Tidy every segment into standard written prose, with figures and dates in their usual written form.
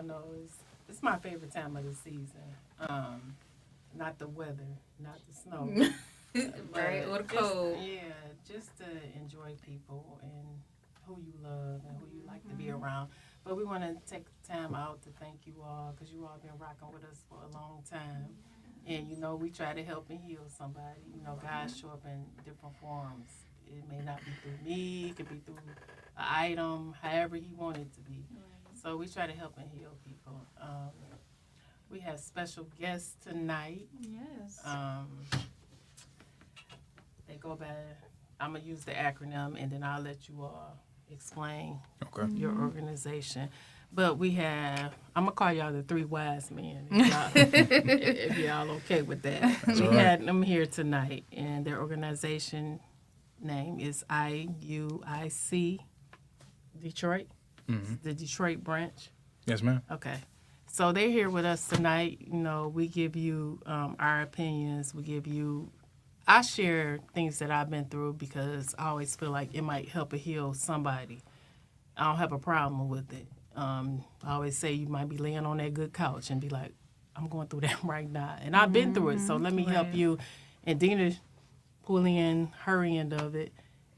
y'all know it's my favorite time of the season. Not the weather, not the snow. Right, or the just, cold. Yeah, just to enjoy people and who you love and who you like to be around. But we want to take time out to thank you all because you all been rocking with us for a long time. And, we try to help and heal somebody. God show up in different forms. It may not be through me. It could be through an item, however he wanted it to be. So we try to help and heal people. We have special guests tonight. Yes. They go by, I'm going to use the acronym, and then I'll let you all explain your organization. But we have, I'm going to call y'all the three wise men, if y'all okay with that. That's we all right. had them here tonight, and their organization name is IUIC Detroit, the Detroit branch. Yes, ma'am. Okay. So they're here with us tonight. We give you our opinions. I share things that I've been through because I always feel like it might help or heal somebody. I don't have a problem with it. I always say you might be laying on that good couch and be like, I'm going through that right now. And I've been through it, so let me help you. And Dina pull in her end of it.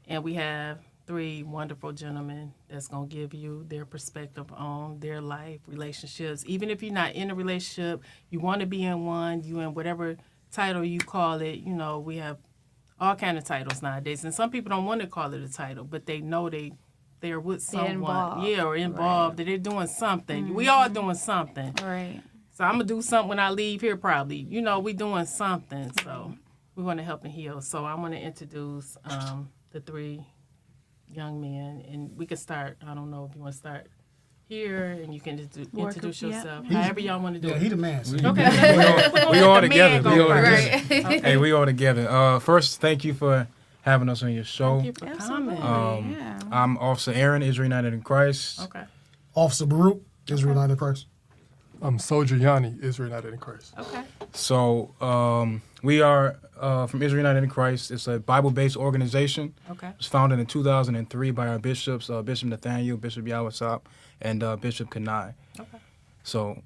And we have three wonderful gentlemen that's going to give you their perspective on their life, relationships. Even if you're not in a relationship, you want to be in one, you in whatever title you call it. We have all kind of titles nowadays. And some people don't want to call it a title, but they know they're with someone. Involved. Yeah, or involved. That they're doing something. We all doing something. Right. So I'm going to do something when I leave here probably. We doing something. So we want to help and heal. So I want to introduce the three young men. And we can start, I don't know if you want to start here and you can just introduce yourself. However y'all want to do Yeah, it. he the man. Okay. We all The together. man We all go together. first. Okay. Hey, we all together. First, thank you for having us on your show. Thank you for coming. Yeah. I'm Officer Aaron, Israel United in Christ. Okay. Officer Baruch, Israel United Christ. I'm Soldier Yanni, Israel United in Christ. Okay. So we are from Israel United in Christ. It's a Bible-based organization. Okay. It was founded in 2003 by our bishops, Bishop Nathaniel, Bishop Yawasop, and Bishop Kanai. Okay. So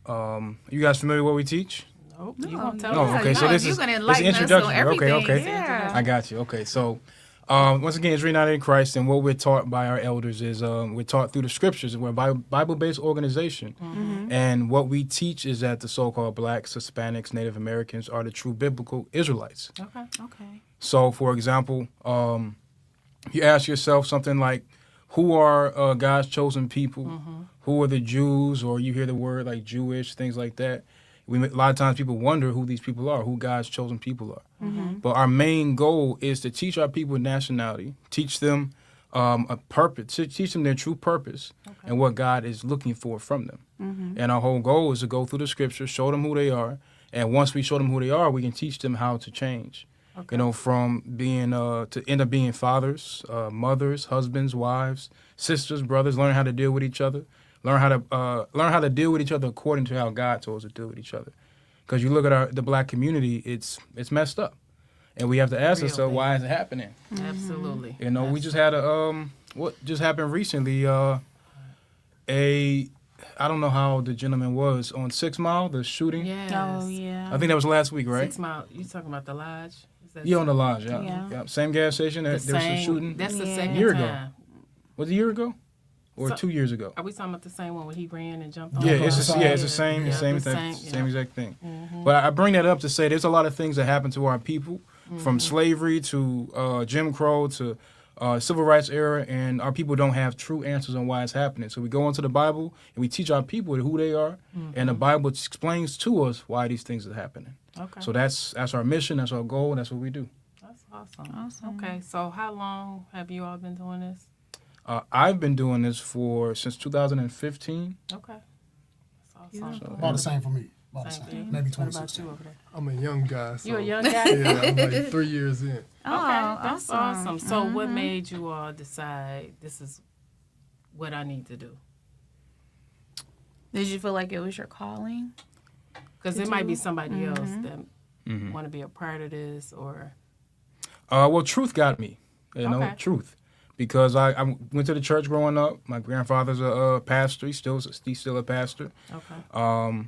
you guys familiar with what we teach? Nope. You gonna tell No, us? okay, so this you're is gonna it's enlighten us on introduction. everything. Okay. Yeah. I got you. Okay, so once again, Israel United in Christ, and what we're taught by our elders is we're taught through the scriptures. We're a Bible-based organization, and what we teach is that the so-called blacks, Hispanics, Native Americans are the true biblical Israelites. Okay. Okay. So, for example, you ask yourself something like, who are God's chosen people? Who are the Jews? Or you hear the word like Jewish, things like that. A lot of times people wonder who these people are, who God's chosen people are. But our main goal is to teach our people nationality, teach them a purpose, to teach them their true purpose and what God is looking for from them. And our whole goal is to go through the scriptures, show them who they are. And once we show them who they are, we can teach them how to change. Okay. From being to end up being fathers, mothers, husbands, wives, sisters, brothers, learn how to deal with each other, learn how to deal with each other according to how God told us to deal with each other. Because you look at the black community, it's messed up, and we have to ask Real ourselves, bad. why is it happening? Absolutely. We just had what just happened recently? I don't know how the gentleman was on 6 Mile, the shooting. Yes. Oh yeah. I think that was last week, right? 6 Mile. You talking about the lodge? Is that Yeah, on the lodge. Yeah. Yeah. Yeah. Same gas station. the There was some same? shooting. That's the Yeah. second Year ago. time. Was it a year ago? Or So- 2 years ago? Are we talking about the same one when he ran and jumped on? Yeah, the it's car? the same, Yeah, same the thing, same, same yeah. exact thing. But I bring that up to say there's a lot of things that happen to our people, from slavery to Jim Crow to civil rights era, and our people don't have true answers on why it's happening. So we go into the Bible and we teach our people who they are, and the Bible explains to us why these things are happening. Okay. So that's our mission, that's our goal, and that's what we do. That's awesome. Awesome. Okay, so how long have you all been doing this? I've been doing this since 2015. Okay. That's awesome. Beautiful. About the same for me. About the Same for same. you? Maybe What about 26. you over there? I'm a young guy. So, You a young guy? Yeah, I'm like 3 years in. Oh, Okay, that's awesome. So Mm-hmm. what made you all decide this is what I need to do? Did you feel like it was your calling? Because To there might be do? somebody else that Mhm. want to be a part of this or... Well, truth got me, Okay. truth. because I went to the church growing up. My grandfather's a pastor. He's still a pastor. Okay.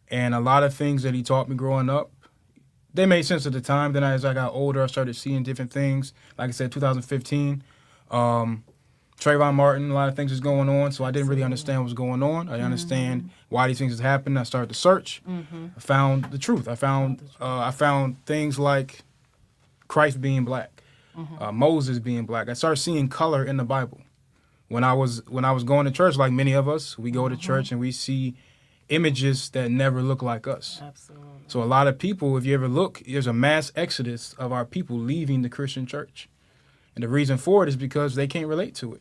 And a lot of things that he taught me growing up, they made sense at the time. Then as I got older, I started seeing different things. Like I said, 2015, Trayvon Martin, a lot of things was going on. So I didn't really understand what was going on. I understand why these things has happened. I started to search. I found the truth. I found things like Christ being black, Moses being black. I started seeing color in the Bible. When I was going to church, like many of us, we go to church and we see images that never look like us. Absolutely. So a lot of people, if you ever look, there's a mass exodus of our people leaving the Christian church. And the reason for it is because they can't relate to it.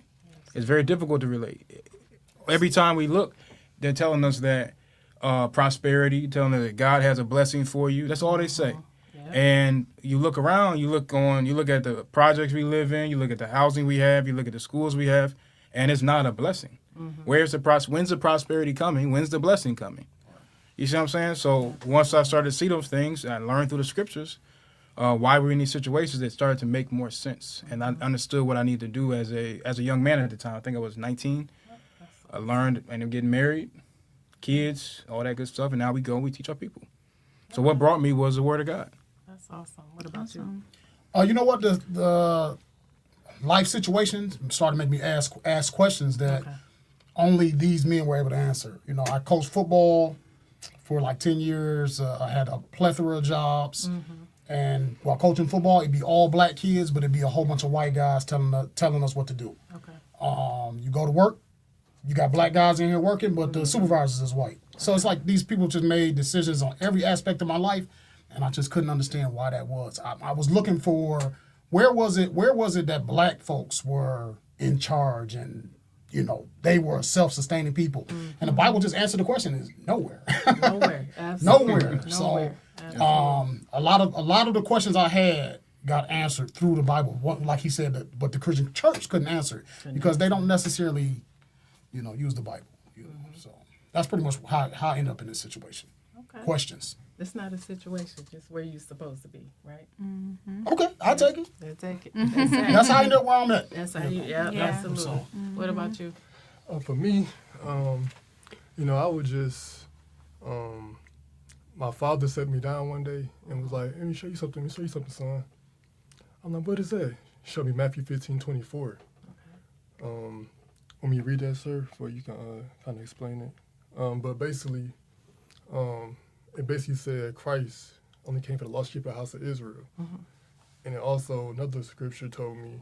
It's very difficult to relate. Every time we look, they're telling us that prosperity, telling us that God has a blessing for you. That's all they say. Yeah. And you look around, you look at the projects we live in, you look at the housing we have, you look at the schools we have, and it's not a blessing. When's the prosperity coming? When's the blessing coming? You see what I'm saying? So once I started to see those things, I learned through the scriptures why we're in these situations. It started to make more sense, and I understood what I needed to do as a young man at the time. I think I was 19. I learned, and I'm getting married, kids, all that good stuff, and now we teach our people. So what brought me was the Word of God. That's awesome. What about you? You know what? The life situations started to make me ask questions that only these men were able to answer. You know, I coached football for like 10 years. I had a plethora of jobs. And while coaching football, it'd be all black kids, but it'd be a whole bunch of white guys telling us what to do. Okay. You go to work, you got black guys in here working, but the supervisors is white. So it's like these people just made decisions on every aspect of my life, and I just couldn't understand why that was. I was looking for where was it that black folks were in charge and, you know, they were self-sustaining people. And the Bible just answered the question is nowhere. Nowhere. Absolutely. Nowhere. So a lot of the questions I had got answered through the Bible. Like he said, but the Christian church couldn't answer it because they don't necessarily, you know, use the Bible. You know? So that's pretty much how I ended up in this situation. Okay. Questions. It's not a situation, just where you're supposed to be, right? Okay, I'll take it. They'll take it. That's how I end up where I'm at. That's how you, yeah, Yeah. absolutely. So- What about you? For me, you know, I would just, my father set me down one day and was like, let me show you something, son. I'm like, what is that? He showed me Matthew 15:24. Want me to read that, sir, before you can kind of explain it? But basically, it basically said Christ only came for the lost sheep of the house of Israel. And it also, another scripture told me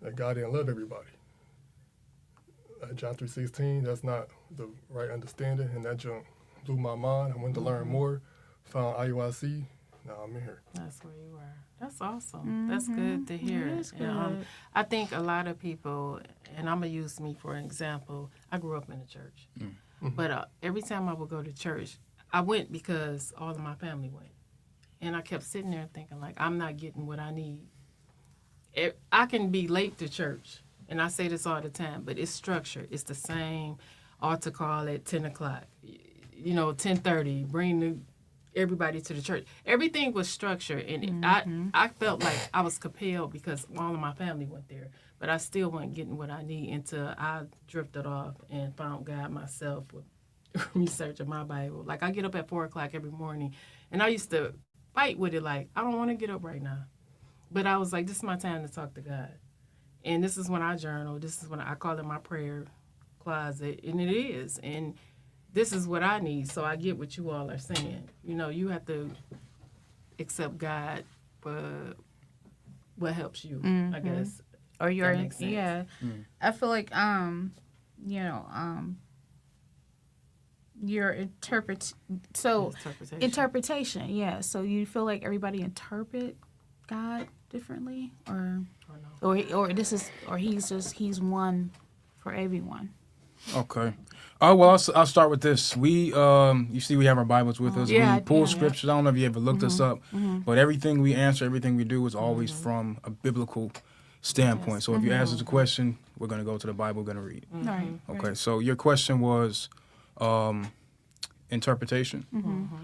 that God didn't love everybody. John 3:16, that's not the right understanding, and that junk blew my mind. I wanted to learn more, found IUIC, now I'm in here. That's where you are. That's awesome. That's good to hear. It is Yeah, good. I think a lot of people, and I'm going to use me for an example, I grew up in the church. But every time I would go to church, I went because all of my family went. And I kept sitting there thinking, like, I'm not getting what I need. I can be late to church, and I say this all the time, but it's structured. It's the same altar call at 10 o'clock, 10:30, bring everybody to the church. Everything was structured, and I felt like I was compelled because all of my family went there, but I still wasn't getting what I need until I drifted off and found God myself with researching my Bible. Like, I get up at 4 o'clock every morning, and I used to fight with it like, I don't want to get up right now. But I was like, this is my time to talk to God. And this is when I journal. This is when I call it my prayer closet. And it is. And this is what I need. So I get what you all are saying. You know, you have to accept God for what helps you, I guess. Or your makes sense. yeah. I feel like your interpretation, yeah. So you feel like everybody interpret God differently, or he's one for everyone. Okay. Well, I'll start with this. We, you see, we have our Bibles with us. Yeah, We pull yeah. scriptures. I don't know if you ever looked us up, but everything we answer, everything we do is always from a biblical standpoint. So if you ask us a question, we're going to go to the Bible, we're going to read it. Right. Okay. So your question was interpretation.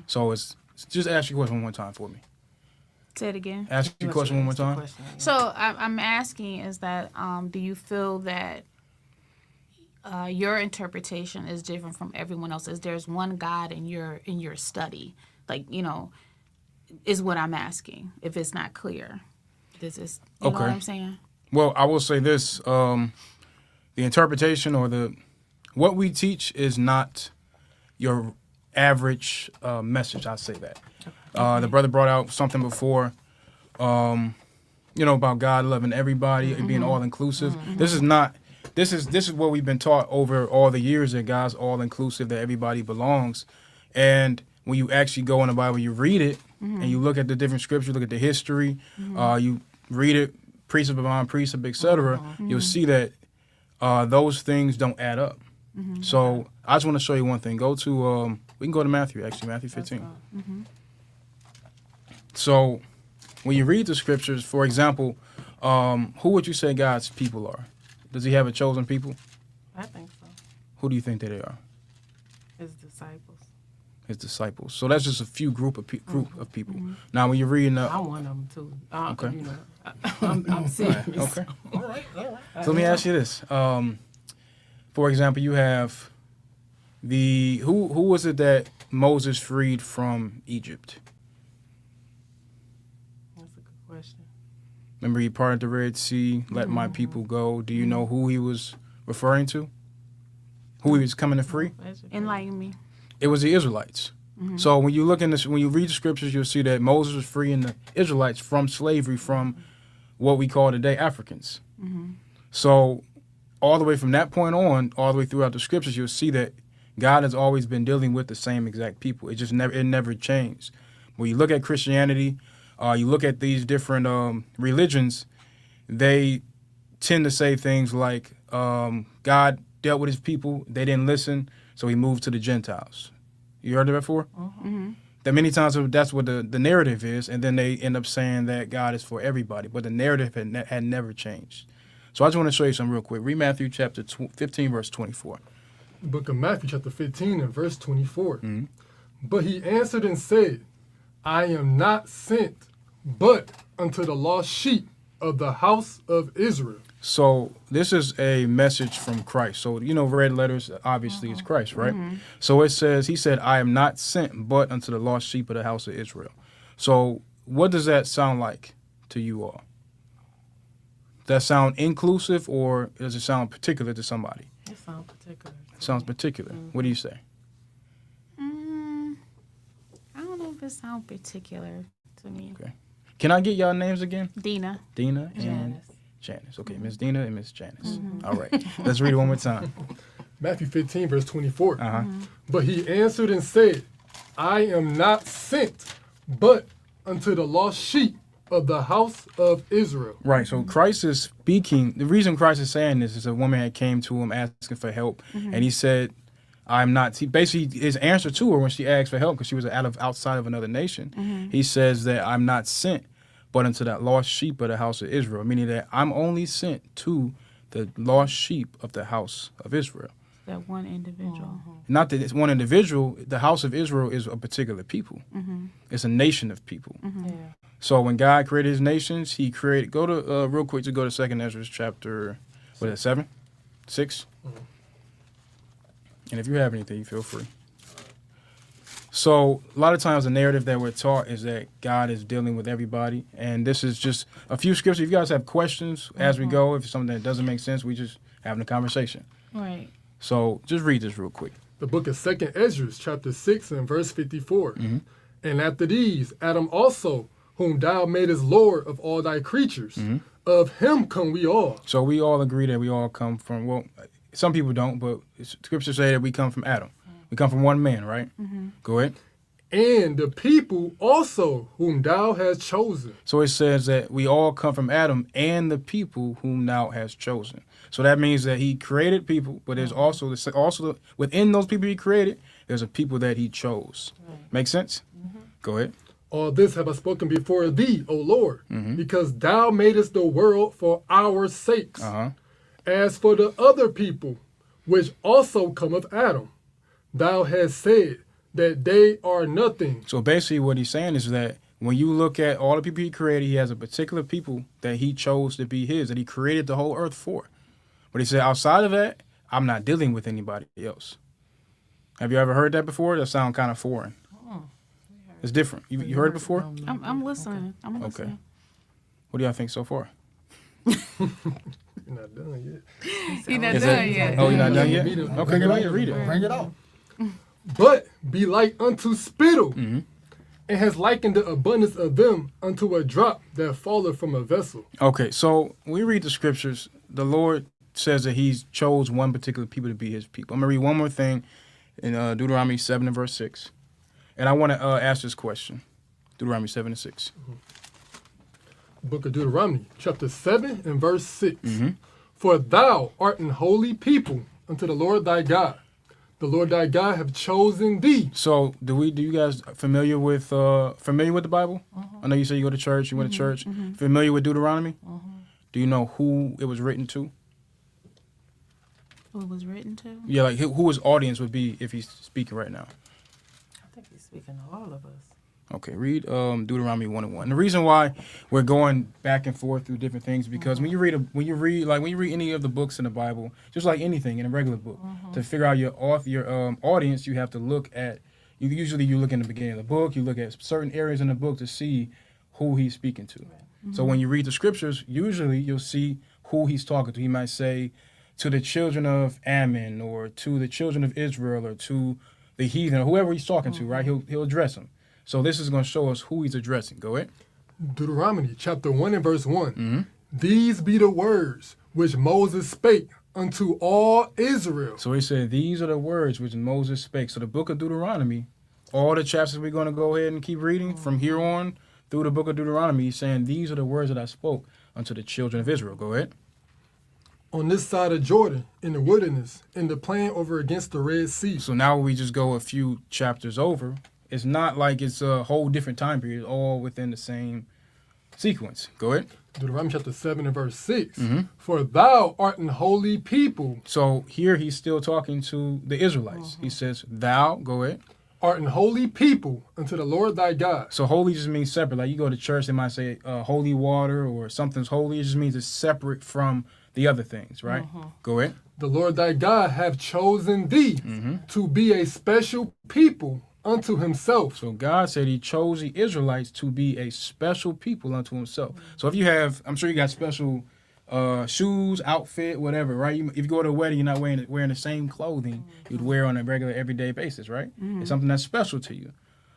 So it's just ask your question one more time for me. Say it again. Ask your question one more time. So I'm asking is that do you feel that your interpretation is different from everyone else's? There's one God in your study, like is what I'm asking. If it's not clear, this is you know what I'm saying. Well, I will say this: the interpretation or what we teach is not your average message. I say that. The brother brought out something before, about God loving everybody and being all inclusive. This is not. This is what we've been taught over all the years, that God's all inclusive, that everybody belongs. And when you actually go in the Bible, you read it and you look at the different scriptures, look at the history, you read it, precept upon precept, etc. You'll see that those things don't add up. So I just want to show you one thing. Go to we can go to Matthew, actually, Matthew 15. So when you read the scriptures, for example, who would you say God's people are? Does he have a chosen people? I think so. Who do you think that they are? His disciples. His disciples. So that's just a few group of people. Now, when you're reading I'm one of them too. Okay. I'm serious. okay. All right. So let me ask you this. For example, you have who was it that Moses freed from Egypt? That's a good question. Remember, he parted the Red Sea, let my people go. Do you know who he was referring to? Who he was coming to free? Enlighten me. It was the Israelites. So when you look in this, when you read the scriptures, you'll see that Moses was freeing the Israelites from slavery, from what we call today Africans. So all the way from that point on, all the way throughout the scriptures, you'll see that God has always been dealing with the same exact people. It never changed. When you look at Christianity, you look at these different religions, they tend to say things like God dealt with his people, they didn't listen, so he moved to the Gentiles. You heard of that before? That many times that's what the narrative is, and then they end up saying that God is for everybody, but the narrative had never changed. So I just want to show you something real quick. Read Matthew chapter 15, verse 24. The book of Matthew, chapter 15, and verse 24. But he answered and said, I am not sent, but unto the lost sheep of the house of Israel. So this is a message from Christ. So, red letters, obviously, is Christ, right? So it says, he said, I am not sent, but unto the lost sheep of the house of Israel. So what does that sound like to you all? Does that sound inclusive, or does it sound particular to somebody? It sounds particular. It sounds particular. What do you say? I don't know if it sounds particular to me. Okay. Can I get y'all names again? Dina. Dina and Janice. Okay, Miss Dina and Miss Janice. All right. Let's read it one more time. Matthew 15, verse 24. But he answered and said, I am not sent, but unto the lost sheep of the house of Israel. Right. So Christ is speaking. The reason Christ is saying this is a woman had came to him asking for help, and he said, I'm not. Basically, his answer to her when she asked for help, because she was outside of another nation, he says that I'm not sent, but unto that lost sheep of the house of Israel, meaning that I'm only sent to the lost sheep of the house of Israel. That one individual. Not that it's one individual. The house of Israel is a particular people. It's a nation of people. Yeah. So when God created his nations, he created, go to, real quick, to go to 2nd Ezra chapter, 7? 6? And if you have anything, feel free. So a lot of times the narrative that we're taught is that God is dealing with everybody. And this is just a few scriptures. If you guys have questions as we go, if it's something that doesn't make sense, we just having a conversation. Right. So just read this real quick. The book of 2nd Ezra, chapter 6, and verse 54. And after these, Adam also, whom thou madest Lord of all thy creatures, of him come we all. So we all agree that we all come from, well, some people don't, but scriptures say that we come from Adam. We come from one man, right? Go ahead. And the people also whom thou hast chosen. So it says that we all come from Adam and the people whom thou hast chosen. So that means that he created people, but there's also within those people he created, there's a people that he chose. Make sense? Go ahead. All this have I spoken before thee, O Lord, because thou madest the world for our sakes. As for the other people, which also come of Adam, thou hast said that they are nothing. So basically what he's saying is that When you look at all the people he created, he has a particular people that he chose to be his, that he created the whole earth for. But he said, outside of that, I'm not dealing with anybody else. Have you ever heard that before? That sound kind of foreign. It's different. You heard it before? I'm listening. I'm listening. Okay. What do y'all think so far? You're not done yet. You're not Is done it- yet. Oh, you're not done yet? Read it. Okay, go ahead, read it. Bring it out. But be like unto spittle, Mm-hmm. and has likened the abundance of them unto a drop that falleth from a vessel. Okay, so when we read the scriptures, the Lord says that he's chose one particular people to be his people. I'm going to read one more thing in Deuteronomy 7 and verse 6. And I want to ask this question. Deuteronomy 7 and 6. Book of Deuteronomy, chapter 7 and verse 6. Mm-hmm. For thou art an holy people unto the Lord thy God. The Lord thy God have chosen thee. So do you guys familiar with the Bible? I know you say you go to church, you went to church. Familiar with Deuteronomy? Do you know who it was written to? Who it was written to? Yeah, like who his audience would be if he's speaking right now. I think he's speaking to all of us. Okay, read Deuteronomy 1:1. The reason why we're going back and forth through different things because when you read any of the books in the Bible, just like anything in a regular book, to figure out your audience, you have to look at. You look in the beginning of the book. You look at certain areas in the book to see who he's speaking to. So when you read the scriptures, usually you'll see who he's talking to. He might say to the children of Ammon, or to the children of Israel, or to the heathen, or whoever he's talking to. Right? He'll address them. So this is going to show us who he's addressing. Go ahead. Deuteronomy chapter 1 and verse 1. Mm-hmm. These be the words which Moses spake unto all Israel. So he said, these are the words which Moses spake. So the book of Deuteronomy, all the chapters we're going to go ahead and keep reading from here on through the book of Deuteronomy, he's saying, these are the words that I spoke unto the children of Israel. Go ahead. On this side of Jordan, in the wilderness, in the plain over against the Red Sea. So now we just go a few chapters over. It's not like it's a whole different time period, all within the same sequence. Go ahead. Deuteronomy chapter 7 and verse 6. Mm-hmm. For thou art an holy people, So here he's still talking to the Israelites. He says, thou, go ahead. art an holy people unto the Lord thy God. So holy just means separate. Like you go to church, they might say holy water or something's holy. It just means it's separate from the other things, right? Go ahead. The Lord thy God have chosen thee to be a special people unto himself. So God said he chose the Israelites to be a special people unto himself. So if you have, I'm sure you got special shoes, outfit, whatever, right? If you go to a wedding, you're not wearing the same clothing you'd wear on a regular everyday basis, right? It's something that's special to you.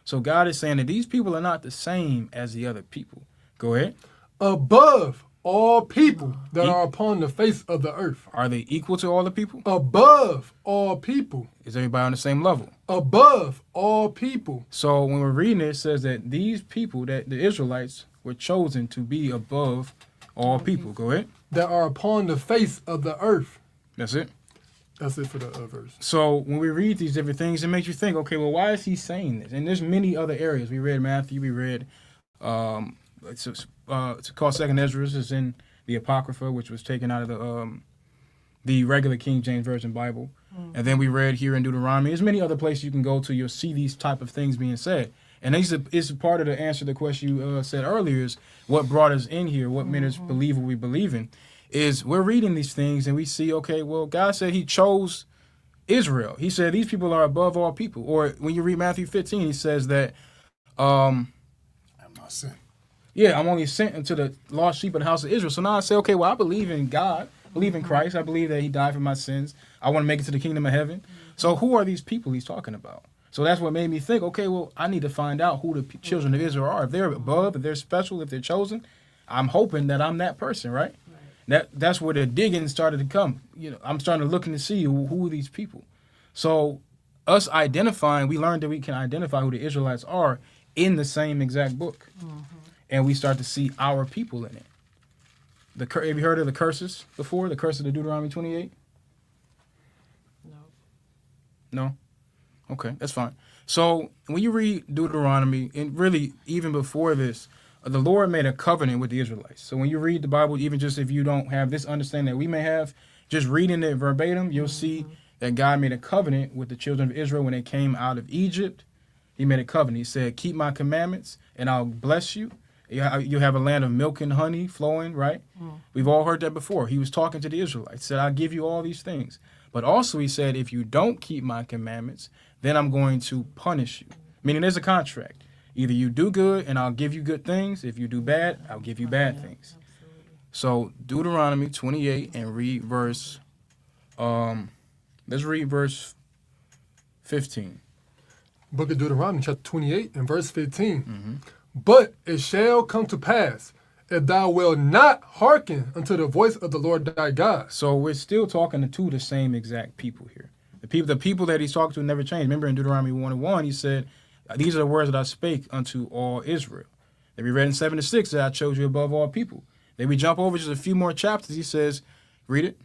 So God is saying that these people are not the same as the other people. Go ahead. Above all people that are upon the face of the earth. Are they equal to all the people? Above all people. Is everybody on the same level? Above all people. So when we're reading it, it says that these people, that the Israelites, were chosen to be above all people. Go ahead. That are upon the face of the earth. That's it. That's it for the verse. So when we read these different things, it makes you think, okay, well, why is he saying this? And there's many other areas. We read Matthew. We read, it's called Second Ezra. It's in the Apocrypha, which was taken out of the regular King James Version Bible. And then we read here in Deuteronomy. There's many other places you can go to. You'll see these type of things being said. And it's part of the answer to the question you said earlier is what brought us in here, what made us believe what we believe in, is we're reading these things and we see, okay, well, God said he chose Israel. He said these people are above all people. Or when you read Matthew 15, he says that, I'm not sent. yeah, I'm only sent into the lost sheep of the house of Israel. So now I say, okay, well, I believe in God, believe in Christ. I believe that he died for my sins. I want to make it to the kingdom of heaven. So who are these people he's talking about? So that's what made me think, okay, well, I need to find out who the children of Israel are. If they're above, if they're special, if they're chosen, I'm hoping that I'm that person, right? That's where the digging started to come. You know, I'm starting to look and see who are these people. So us identifying, we learned that we can identify who the Israelites are in the same exact book. And we start to see our people in it. Have you heard of the curses before? The curse of the Deuteronomy 28? No? Okay, that's fine. So when you read Deuteronomy, and really even before this, the Lord made a covenant with the Israelites. So when you read the Bible, even just if you don't have this understanding that we may have, just reading it verbatim, you'll see that God made a covenant with the children of Israel when they came out of Egypt He made a covenant. He said, keep my commandments and I'll bless you. You have a land of milk and honey flowing, right? We've all heard that before. He was talking to the Israelites. He said, I'll give you all these things. But also he said, if you don't keep my commandments, then I'm going to punish you. Meaning there's a contract. Either you do good and I'll give you good things. If you do bad, I'll give you bad things. So Deuteronomy 28 and read verse, let's read verse 15. Book of Deuteronomy, chapter 28 and verse 15. But it shall come to pass, if thou wilt not hearken unto the voice of the Lord thy God. So we're still talking to the same exact people here. The people that he's talking to never changed. Remember in Deuteronomy 1:1, he said, these are the words that I spake unto all Israel. Then we read in 7-6 that I chose you above all people. Then we jump over just a few more chapters. He says, read it.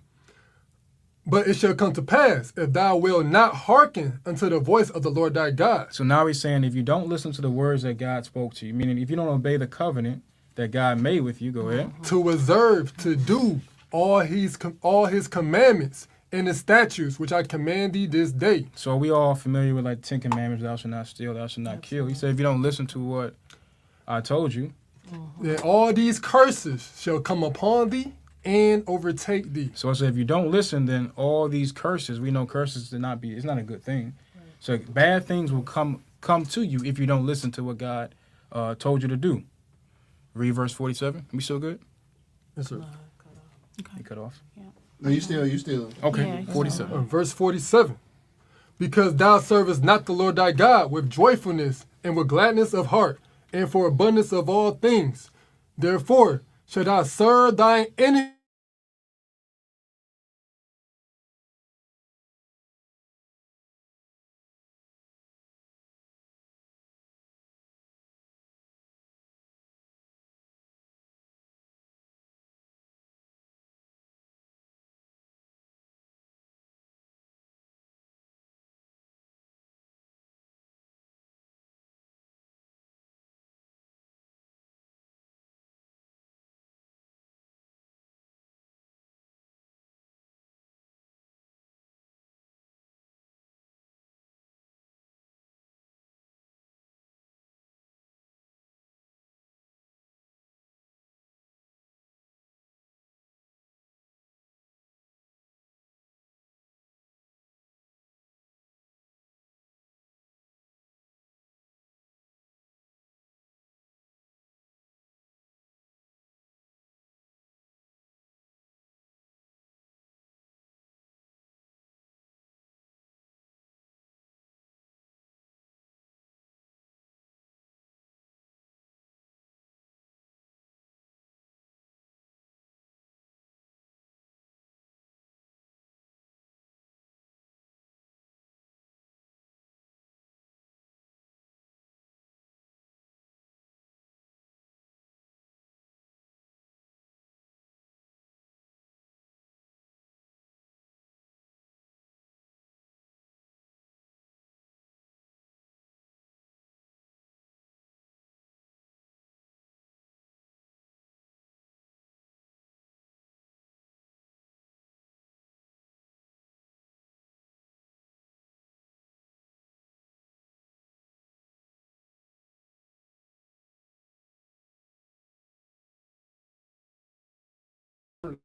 But it shall come to pass, if thou wilt not hearken unto the voice of the Lord thy God. So now he's saying if you don't listen to the words that God spoke to you, meaning if you don't obey the covenant that God made with you, go ahead. To observe, to do all his commandments and the statutes which I command thee this day. So we all familiar with like 10 commandments, thou shalt not steal, thou shalt not kill. He said if you don't listen to what I told you, Then all these curses shall come upon thee and overtake thee. so I said if you don't listen, then all these curses, we know curses to not be, it's not a good thing. So bad things will come to you if you don't listen to what God told you to do. Read verse 47. We still good? Yes, sir. You cut off. No, you still. Okay, Yeah, 47. Verse 47. Because thou servest not the Lord thy God with joyfulness and with gladness of heart, and for abundance of all things. Therefore shalt thou serve thine enemy.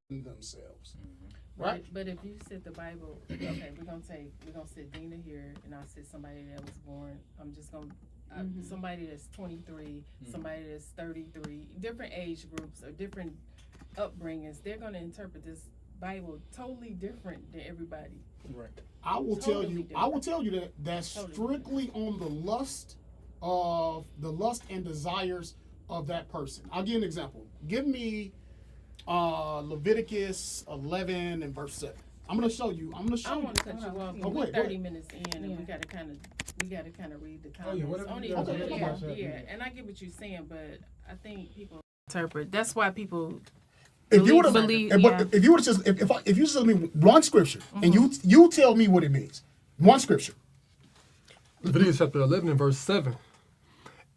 Themselves. Right. But if you sit the Bible, okay, we're gonna sit Dina here, and I'll sit somebody that was born. I'm just gonna somebody that's 23, somebody that's 33, different age groups or different upbringings. They're gonna interpret this Bible totally different than everybody. Right. I will Totally tell you that that's Totally strictly on the lust and desires of that person. I'll give you an example. Give me Leviticus 11 and verse 7. I'm gonna show you. I don't want to cut you off. Oh, We're go 30 ahead. minutes in, and we gotta kind of read the comments. whatever Only you guys want. yeah, Okay. yeah. And I get what you're saying, but I think people interpret. That's why people. If you would have, Believe- but yeah. if you would have just, if you just tell me one scripture and you tell me what it means, one scripture. Leviticus chapter 11 and verse 7.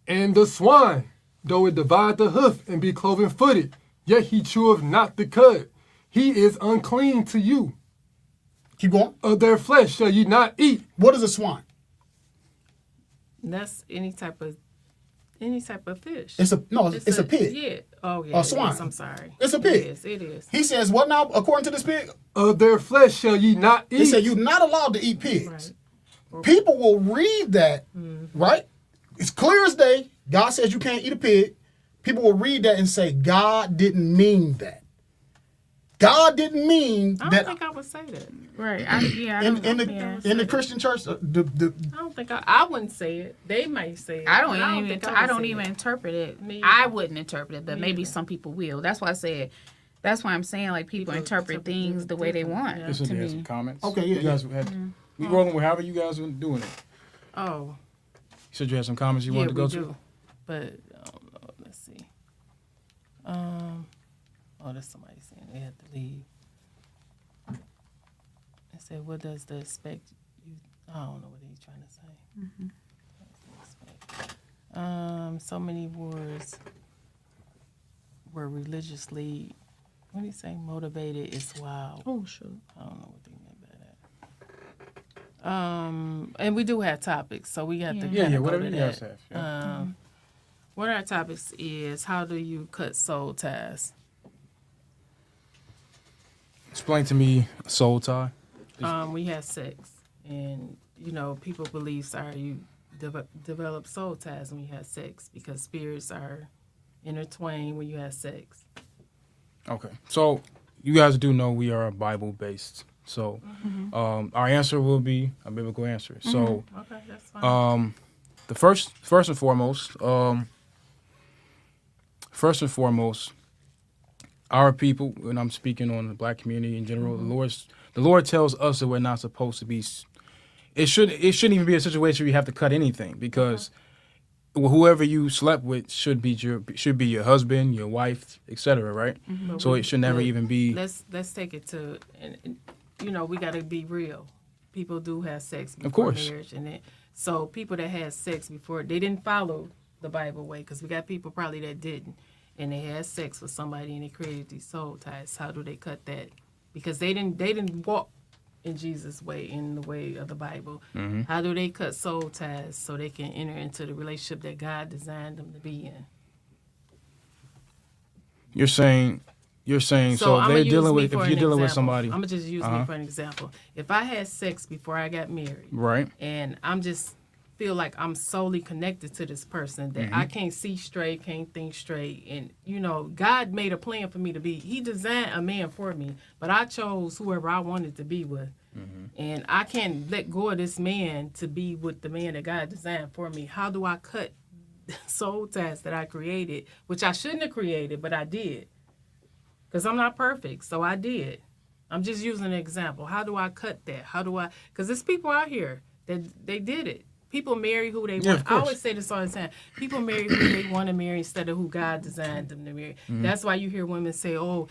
And the swine, though it divide the hoof and be cloven-footed, yet he cheweth not the cud. He is unclean to you. Keep going. Of their flesh shall ye not eat. What is a swine? And that's any type of fish. It's a pig. Yeah. Oh yeah. A it swine. is. I'm sorry. It's a pig. It is. He says, what now, according to this pig? Of their flesh shall ye not eat. He said, you're not allowed to eat pigs. Right. People will read that, right? It's clear as day. God says you can't eat a pig. People will read that and say, God didn't mean that. God didn't mean I don't that. think I would say that. Right. In the Christian church, I don't think I wouldn't say it. They might say it. I but don't even think I would don't say even it. interpret it. Me I either. wouldn't interpret it, but Me maybe either. some people will. That's why I said. That's why I'm saying like people interpret interpret things the way they want. Yeah. Listen, To had some me, comments. Okay, yeah, You guys had. We rolling with however you guys were doing it. Oh, You said you had some comments you yeah, wanted to go we to. do. But I don't know. Let's see. Oh, there's somebody saying they had to leave. They said, "What does the expect you?" I don't know what he's trying to say. So many wars were religiously. What do you say? Motivated is wild. oh shoot. I don't know what they meant by that. And we do have topics, so we have to Yeah, kinda go whatever to you guys that. have. Yeah. One of our topics is how do you cut soul ties? Explain to me a soul tie. We have sex, and people believe, sorry, you develop soul ties when you have sex because spirits are intertwined when you have sex. Okay, so you guys do know we are Bible based. So our answer will be a biblical answer. So Okay, that's fine. the first and foremost, our people, and I'm speaking on the black community in general, the Lord tells us that we're not supposed to be. It shouldn't even be a situation where you have to cut anything because whoever you slept with should be your husband, your wife, etc. Right? So it should never even be. Let's take it to, and we got to be real. People do have sex before Of course. marriage, so people that had sex before they didn't follow the Bible way because we got people probably that didn't, and they had sex with somebody and they created these soul ties. How do they cut that? Because they didn't walk in Jesus' way, in the way of the Bible. How do they cut soul ties so they can enter into the relationship that God designed them to be in? You're saying so if they're dealing with if you're dealing with somebody, I'm gonna just use me for an example. If I had sex before I got married, right? and I'm just feel like I'm solely connected to this person that I can't see straight, can't think straight, and God made a plan for me to be. He designed a man for me, but I chose whoever I wanted to be with, and I can't let go of this man to be with the man that God designed for me. How do I cut soul ties that I created, which I shouldn't have created, but I did? Because I'm not perfect, so I did. I'm just using an example. How do I cut that? Because there's people out here that they did it. People marry who they Yeah, want. of I course. always say this all the time. People marry who they want to marry instead of who God designed them to marry. That's why you hear women say, oh,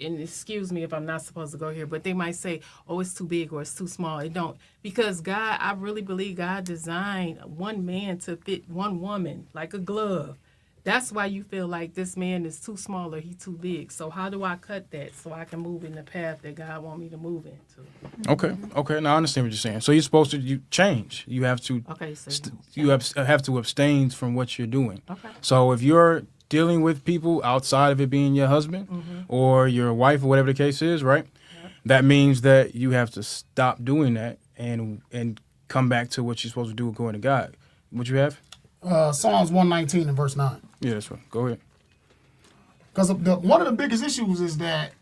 and excuse me if I'm not supposed to go here, but they might say, oh, it's too big or it's too small. It don't. Because God, I really believe God designed one man to fit one woman like a glove. That's why you feel like this man is too small or he's too big. So how do I cut that so I can move in the path that God want me to move into? Okay. Now I understand what you're saying. So you're supposed to change. You have to. Okay, so You have to abstain from what you're doing. Okay. So if you're dealing with people outside of it being your husband or your wife or whatever the case is, right? That means that you have to stop doing that and come back to what you're supposed to do according to God. What you have? Psalms 119 and verse 9. Yeah, that's right. Go ahead. Because one of the biggest issues is that,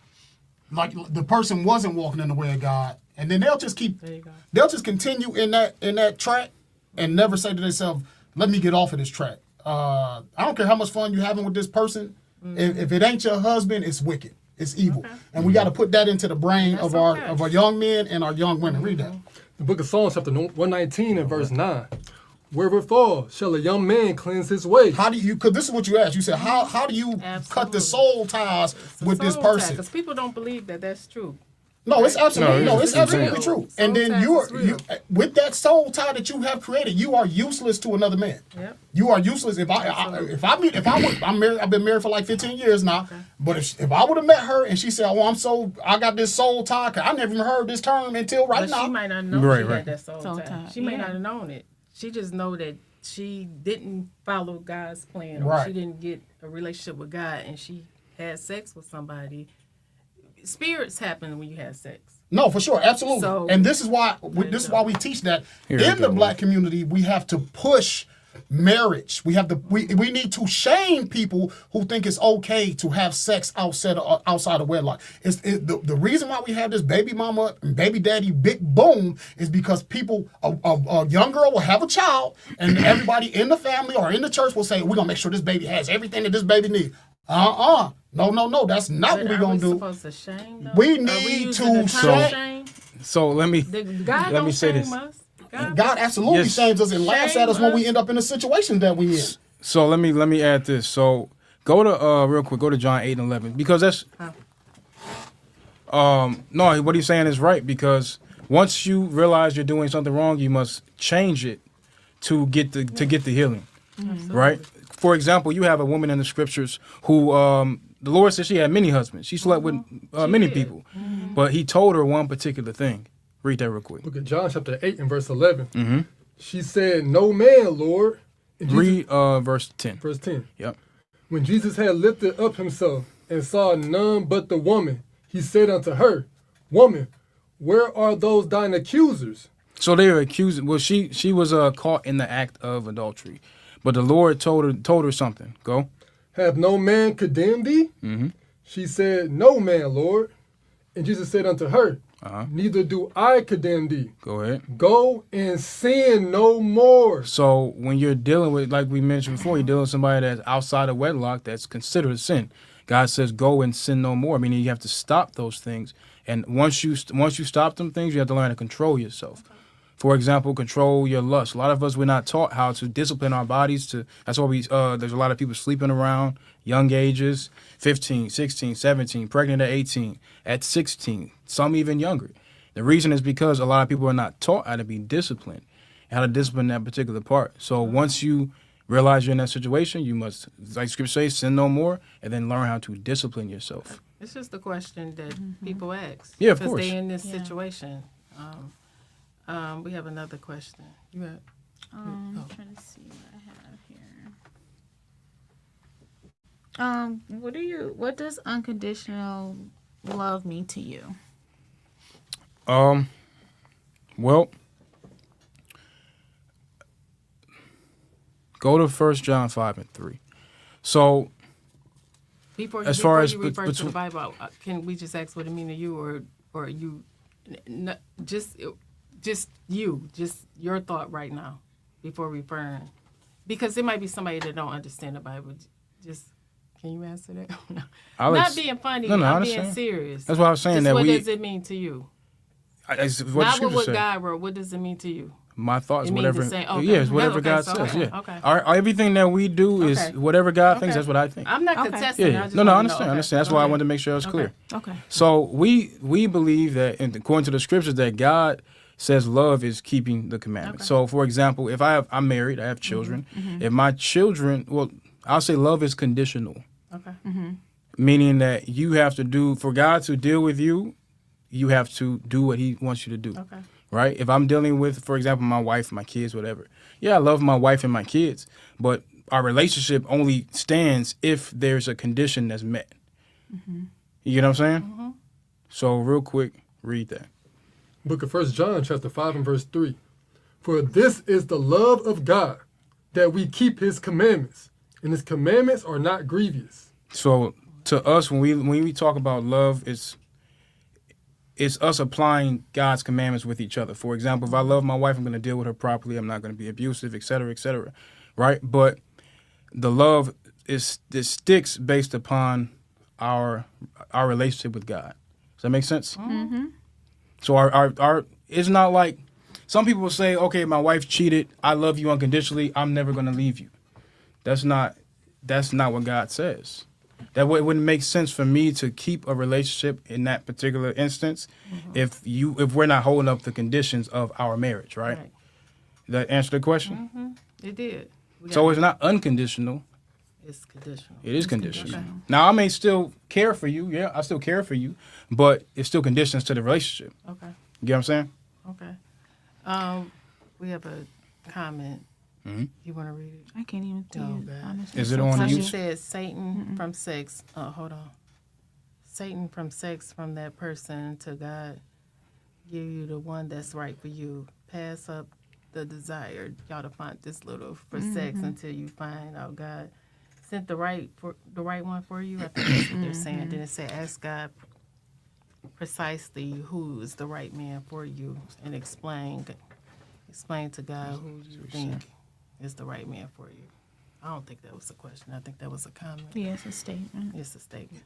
like, the person wasn't walking in the way of God, and then they'll just there you go. they'll just continue in that track and never say to themselves, "Let me get off of this track." I don't care how much fun you're having with this person. If it ain't your husband, it's wicked. It's evil, and we got to put that into the brain of our young men and our young women. Read that. The book of Psalms, chapter 119 and verse 9. Wherewithal shall a young man cleanse his way? How do you? Because this is what you asked. You said, how do you cut the soul ties with this person? Because people don't believe that that's true. No, it's absolutely No, it's it's absolutely real. true. Soul And then ties you is real. with that soul tie that you have created, you are useless to another man. Yep. You are useless. I'm married. I've been married for like 15 years now. Okay. But if I would have met her and she said, "Oh, I got this soul tie," 'cause I never even heard this term until right But now. she might not know Right, she right. had that soul Soul tie. tie, She may yeah. not have known it. She just know that she didn't follow God's plan, or Right. she didn't get a relationship with God, and she had sex with somebody. Spirits happen when you have sex. No, for sure, absolutely. So- And this is why we teach that Here we in the go. black community we have to push marriage. We need to shame people who think it's okay to have sex outside of wedlock. The reason why we have this baby mama and baby daddy big boom is because people a young girl will have a child and everybody in the family or in the church will say we're gonna make sure this baby has everything that this baby needs. No, that's not But what we're are gonna we do. supposed to shame them? We Are need using to the term So- shame? So let me God let don't me say shame this. us. God absolutely Yes. shames us and laughs at us when we Shame end up in the situation that we in. So let me add this. So go to real quick. Go to John 8:11 because that's no. What he's saying is right because once you realize you're doing something wrong, you must change it to get the healing. Right. For example, you have a woman in the scriptures who the Lord said she had many husbands. She slept with many did. people, but He told her one particular thing. Read that real quick. Look at John chapter 8 and verse 11. She said, "No man, Lord." And Jesus- Read verse 10. verse 10. Yep. When Jesus had lifted up himself and saw none but the woman, he said unto her, "Woman, where are those thine accusers?" So they were accusing. Well, she was caught in the act of adultery, but the Lord told her something. Go. Have no man condemned thee? She said, No man, Lord. And Jesus said unto her, Neither do I condemn thee. Go ahead. Go and sin no more. So when you're dealing with, like we mentioned before, you're dealing with somebody that's outside of wedlock, that's considered a sin. God says, "Go and sin no more." Meaning you have to stop those things. And once you stop them things, you have to learn to control yourself. For example, control your lust. A lot of us, we're not taught how to discipline our bodies. That's why there's a lot of people sleeping around, young ages, 15, 16, 17, pregnant at 18, at 16, some even younger. The reason is because a lot of people are not taught how to be disciplined, how to discipline that particular part. So once you realize you're in that situation, you must, like Scripture says, sin no more, and then learn how to discipline yourself. It's just a question that people ask. Yeah, of Because course. they're in this Yeah. situation. We have another question. You got? I'm trying to see what I have here. What does unconditional love mean to you? Well, go to 1 John 5:3. So Before As far as you refer to the between- Bible, can we just ask what it mean to you, or you, just your thought right now, before referring, because there might be somebody that don't understand the Bible. Just can you answer that? No. I'll Not ex- being funny. No, I I'm being understand. serious. That's why I was saying Just that what we. does it mean to you? It's what the Not with Scripture what said. God wrote. What does it mean to you? My thoughts, It means whatever. the same- okay. Yeah, it's whatever Okay, God so, says. okay, Yeah. okay. Everything that we do is Okay. whatever God thinks. Okay. That's what I think. I'm not Okay. contesting. Yeah. I just No, I wanna understand. know. I Okay. understand. That's why I Okay. wanted to make sure it was clear. Okay. So we believe that, and according to the Scriptures, that God says love is keeping the commandments. Okay. So, for example, if I'm married, I have children. Mm-hmm. If my children, well, I'll say love is conditional, Okay. meaning that you have to do for God to deal with you. You have to do what He wants you to do. Okay. Right? If I'm dealing with, for example, my wife, my kids, whatever. Yeah, I love my wife and my kids, but our relationship only stands if there's a condition that's met. You get what I'm saying? So real quick, read that. Book of 1 John chapter 5 and verse 3. For this is the love of God, that we keep his commandments, and his commandments are not grievous. So to us, when we talk about love, it's us applying God's commandments with each other. For example, if I love my wife, I'm going to deal with her properly. I'm not going to be abusive, et cetera, right? But the love sticks based upon our relationship with God. Does that make sense? Mm-hmm. So our it's not like some people will say, okay, my wife cheated. I love you unconditionally. I'm never going to leave you. That's not what God says. That it wouldn't make sense for me to keep a relationship in that particular instance if we're not holding up the conditions of our marriage, right? Right. That answer the question? It did. We So got- it's not unconditional. it's conditional. It is conditional. Okay. Now, I may still care for you. Yeah, I still care for you. But it's still conditions to the relationship. Okay. You get what I'm saying? Okay. We have a comment. You want to read it? I can't even tell Oh, you. God. Honestly. Is it on So you? she said Satan from sex. Hold on. Satan from sex from that person to God give you the one that's right for you. Pass up the desire y'all to find this little for sex until you find out God sent the right one for you. I think that's what they're saying. Then it said ask God precisely who is the right man for you and explain to God who you think is the right man for you. I don't think that was a question. I think that was a comment. Yeah, it's a statement. It's a statement.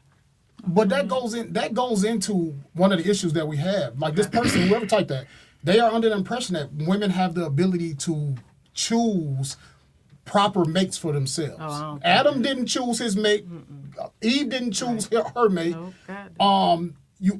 But that goes into one of the issues that we have. Like this person, whoever typed that, they are under the impression that women have the ability to choose proper mates for themselves. Oh, I don't think Adam didn't choose his mate. Eve didn't choose her mate. No, God. You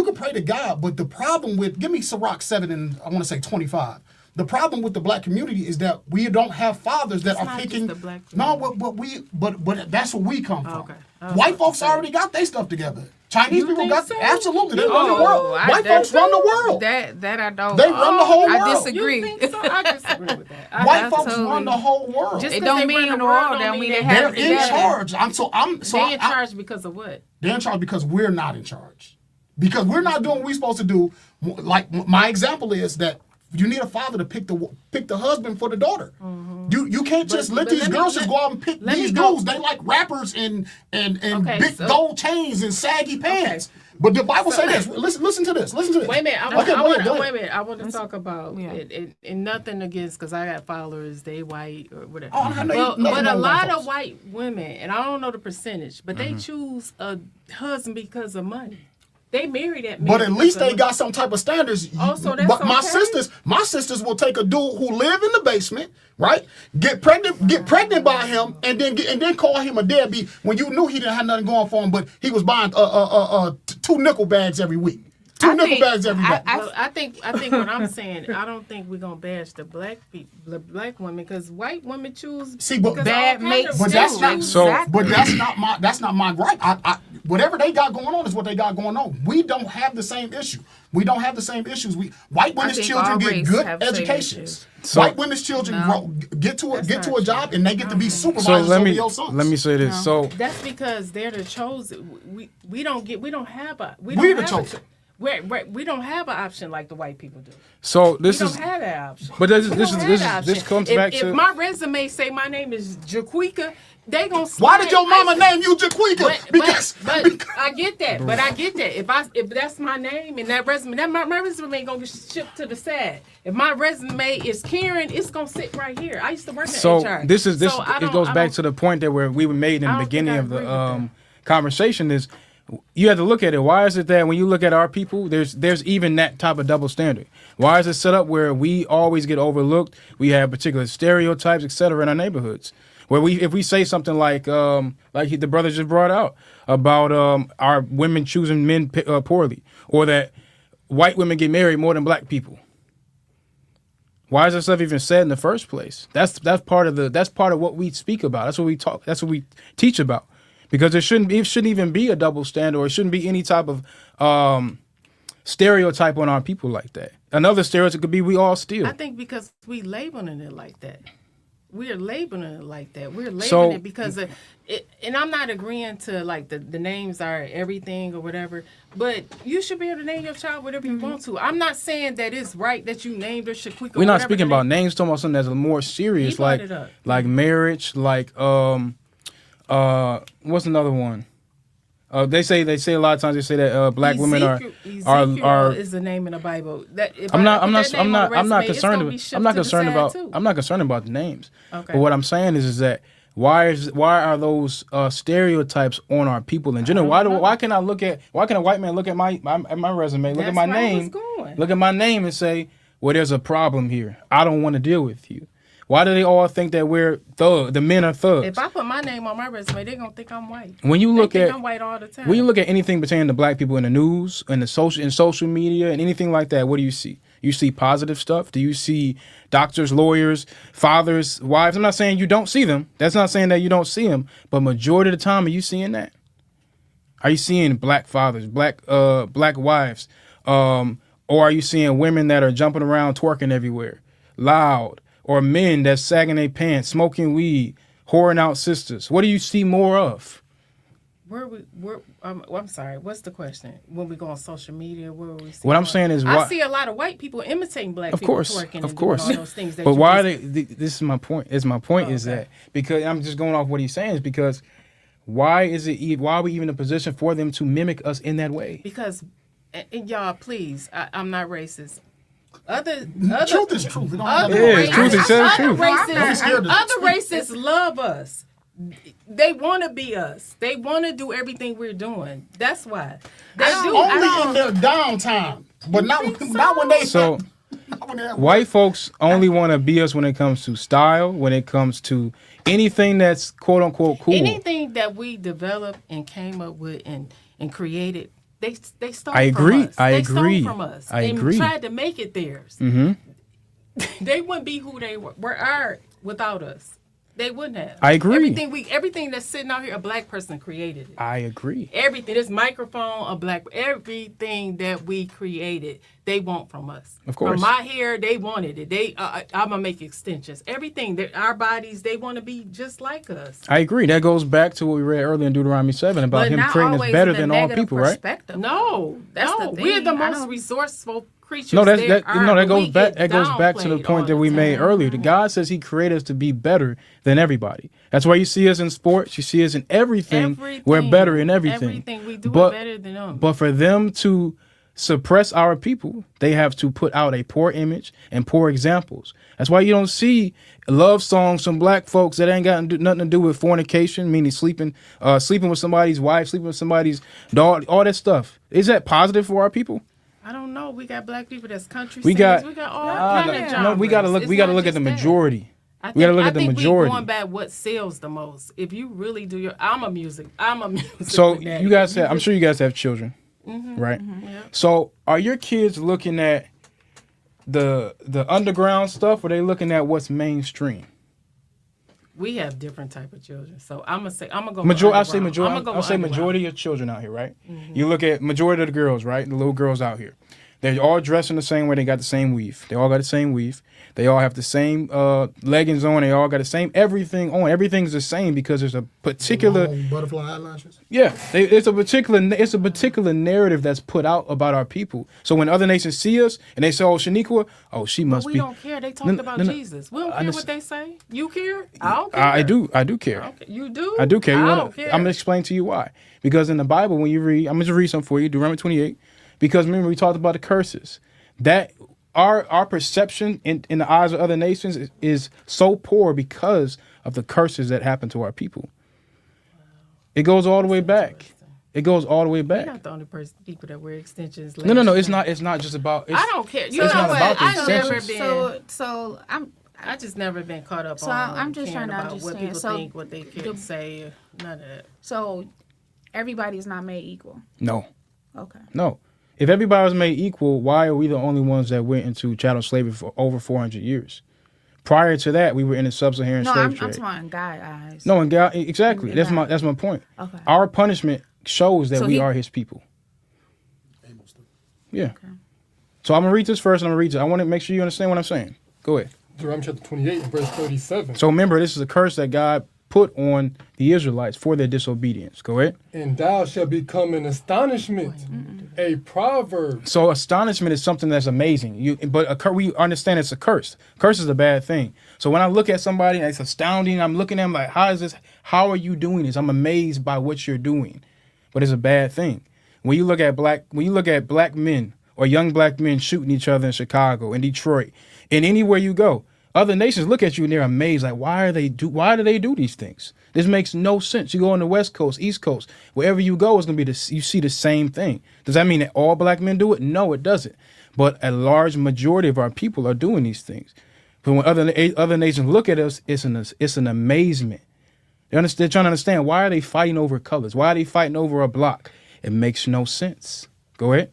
can pray to God, but the problem with give me Sirach 7 and I want to say 25. The problem with the black community is that we don't have fathers that It's are not picking. just the black No, community. but that's where we come from. Okay. I was White about to folks say. already got their stuff together. Chinese You people think got so? absolutely. They run the Oh, world. White folks run the world. That I don't. They run the whole I world. disagree. You think so? I disagree with that. White folks totally- run the whole world. Just It 'cause don't they mean run in the world world don't that mean we they didn't They're have it in together. charge. They in charge because of what? They're in charge because we're not in charge. Because we're not doing what we're supposed to do. Like my example is that you need a father to pick the husband for the daughter. You can't just let these let me- girls just let- go out and pick let me these go- dudes. They like rappers and Okay, big so- gold chains and saggy pants. But the Bible say this. Listen to this. Listen to this. Wait a minute. Okay, go ahead, go ahead. Wait a minute. I want to talk about Yeah. it, and nothing against because I got followers. They white or whatever. Oh, I know you- But, nothing but a wrong with lot white of folks. white women, and I don't know the percentage, but Mm-hmm. they choose a husband because of money. They marry that man. But at because least of they money. got some type of standards. Oh, so that's but my okay? sisters will take a dude who live in the basement, right? Get pregnant by him, and then call him a deadbeat when you knew he didn't have nothing going for him, but he was buying 2 nickel bags every week. Two I nickel think- bags every day. Well, I think what I'm saying. I don't think we're gonna bash the black people, the black women, because white women choose. See, but because bad all kind mates of- But too. that's not So- But that's not my gripe. Whatever they got going on is what they got going on. We don't have the same issue. We don't have the same issues. White women's think children all get race good have the same educations. issues. So- White women's children get to a job and they get to be So supervisors let over me your sons. say this. No. So That's because they're the chosen. We don't have a. We're don't the have chosen. We don't have an option like the white people do. this We is don't have that option. but this We this don't is have this that is this option. comes if, back if to my resume say my name is Jaquika, they gonna. Why did your slide mama ice- name you Jaquika? Because But I get that. But I get that. If that's my name and that resume, my resume gonna get shipped to the side. If my resume is Karen, it's gonna sit right here. I used to work in so HR. this is So I it don't- goes I back don't- to the point that where we were made in I the don't think beginning I of the agree with that. conversation is you have to look at it. Why is it that when you look at our people, there's even that type of double standard? Why is it set up where we always get overlooked? We have particular stereotypes, et cetera, in our neighborhoods. Where if we say something like the brother just brought out about our women choosing men poorly, or that white women get married more than black people. Why is that stuff even said in the first place? That's part of what we speak about. That's what we talk. That's what we teach about. Because it shouldn't even be a double standard, or it shouldn't be any type of stereotype on our people like that. Another stereotype could be we all steal. I think because we labeling it like that. We're labeling it like that. We're labeling So- it because of it, and I'm not agreeing to like the names are everything or whatever, but you should be able to name your child whatever you want to. I'm not saying that it's right that you named her Shaquika. We're not whatever speaking the about name- names, talking about something that's more serious, He brought like it up. marriage, like what's another one? They say a lot of times they say that black women Ezekiel are is the name in the Bible. That if I'm I not put I'm that name not on I'm the not resume, it's concerned gonna be about shipped I'm not to the concerned side, about too. I'm not concerned about the names. Okay. But what I'm saying is that why are those stereotypes on our people in general? Why can a white man look at my resume, look at That's my where I was name, going. look at my name and say, well, there's a problem here. I don't want to deal with you. Why do they all think that we're thugs? The men are thugs. If I put my name on my resume, they're gonna think I'm white. When you They look think at I'm white all the time. when you look at anything pertaining to black people in the news, in social media, and anything like that, what do you see? You see positive stuff. Do you see doctors, lawyers, fathers, wives? I'm not saying you don't see them. That's not saying that you don't see them. But majority of the time, are you seeing that? Are you seeing black fathers, black wives, or are you seeing women that are jumping around, twerking everywhere, loud, or men that's sagging their pants, smoking weed, whoring out sisters? What do you see more of? I'm sorry. What's the question? When we go on social media, where we see What I'm more? saying is, I why? see a lot of white people imitating black Of people course, twerking of and course. doing all those things. That But you why are just- they? This is my point. My point is okay. that because I'm just going off what he's saying is because why is it? Why are we even in a position for them to mimic us in that way? Because, and y'all, please, I'm not racist. Truth is truth. It don't have Other nothing to do with Yeah, race. truth is other truth. racists, other racists love us. They want to be us. They want to do everything we're doing. That's why. They do. Only in their downtime, but not when they. So not when they're at white folks only want to be us when it comes to style, when it comes to anything that's quote unquote cool. Anything that we developed and came up with and created, they stole I agree. from us. I they agree. Stole from us. I and agree. tried to make it theirs. They wouldn't be who they were without us. They wouldn't have. I agree. Everything that's sitting out here, a black person created it. I agree. Everything, this microphone, everything that we created, they want from us. Of course. From my hair, they wanted it. I'm gonna make extensions. Everything that our bodies, they want to be just like us. I agree. That goes back to what we read earlier in Deuteronomy 7 about But him not creating us always better in a than all negative people, right? perspective. No, That's no, the we're thing. the I most don't- resourceful creatures. No, that there are, that but goes we back. get That goes back to the downplayed point all that we the made time. earlier. The God says He created us to be better than everybody. That's why you see us in sports. You see us in everything. We're better in everything. Everything we do But- is better than them. But for them to suppress our people, they have to put out a poor image and poor examples. That's why you don't see love songs from black folks that ain't got nothing to do with fornication, meaning sleeping with somebody's wife, sleeping with somebody's dog, all that stuff. Is that positive for our people? I don't know. We got black people that's country We singers. got- We got all kind of genres. No, we gotta look. It's We gotta not look at the just that. majority. I We gotta think- look I at the think majority. We going back what sells the most. If you really do your, I'm a music. So fanatic. you guys have, I'm sure you guys have children, right? yeah. So are your kids looking at the underground stuff, or are they looking at what's mainstream? We have different type of children. So I'm gonna say I'm gonna go. I'll say underground. majority. I'ma go I'll say underground. majority of children out here, right? You look at majority of the girls, right? The little girls out here, they're all dressing the same way. They got the same weave. They all got the same weave. They all have the same leggings on. They all got the same everything on. Everything's the same because there's a particular long butterfly eyelashes. it's a particular narrative that's put out about our people. So when other nations see us and they say, "Oh, Shaniqua, oh, she must We be." don't care. They talked about no. Jesus. We don't I care what understand. they say. You care? I don't care. I do care. Okay. You do? I do care. I You don't wanna, care. I'm gonna explain to you why. Because in the Bible, when you read, I'm gonna read something for you, Deuteronomy 28. Because remember, we talked about the curses. That our perception in the eyes of other nations is so poor because of the curses that happen to our people. It goes all the way back. It goes all the way You're back. not the only people that wear extensions. No. It's not. It's not just about. I don't care. You it's know not what? about the I've never extensions. been. So I just never been caught up So on. I'm just caring trying to about what understand. people So think, what they can say. None of that. So everybody's not made equal. No. Okay. No. If everybody was made equal, why are we the only ones that went into chattel slavery for over 400 years? Prior to that, we were in the sub-Saharan No, slave I'm trade. talking about guy eyes. No, and God, exactly. In That's my that. point. Okay. Our punishment shows that So we he- are His people. Yeah. So I'm gonna read this first, and I'm gonna read it. I want to make sure you understand what I'm saying. Go ahead. Deuteronomy chapter 28, verse 37. So remember, this is a curse that God put on the Israelites for their disobedience. Go ahead. And thou shalt become an astonishment, a proverb. So astonishment is something that's amazing. But we understand it's a curse. Curse is a bad thing. So when I look at somebody and it's astounding, I'm looking at them like, how is this? How are you doing this? I'm amazed by what you're doing. But it's a bad thing. When you look at black men or young black men shooting each other in Chicago, in Detroit, and anywhere you go, other nations look at you and they're amazed. Like, why do they do these things? This makes no sense. You go on the West Coast, East Coast, wherever you go, it's gonna be you see the same thing. Does that mean that all black men do it? No, it doesn't. But a large majority of our people are doing these things. But when other nations look at us, it's an amazement. They're trying to understand, why are they fighting over colors? Why are they fighting over a block? It makes no sense. Go ahead.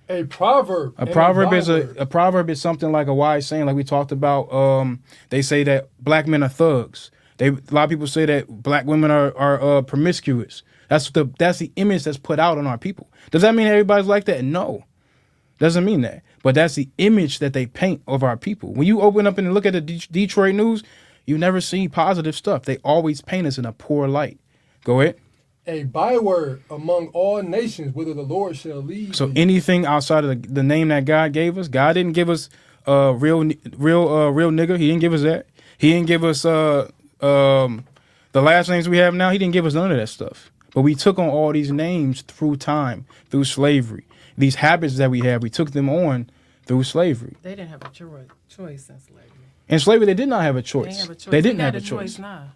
A proverb. A proverb is something like a wise saying, like we talked about. They say that black men are thugs. A lot of people say that black women are promiscuous. That's the image that's put out on our people. Does that mean everybody's like that? No, doesn't mean that. But that's the image that they paint of our people. When you open up and look at the Detroit news, you never see positive stuff. They always paint us in a poor light. Go ahead. A byword among all nations, whither the Lord shall lead. So thee. anything outside of the name that God gave us, God didn't give us real nigga. He didn't give us that. He didn't give us the last names we have now. He didn't give us none of that stuff. But we took on all these names through time, through slavery. These habits that we have, we took them on through slavery. They didn't have a choice in slavery. In slavery, they did not have a They choice. didn't have a choice. They didn't We got have a choice. now.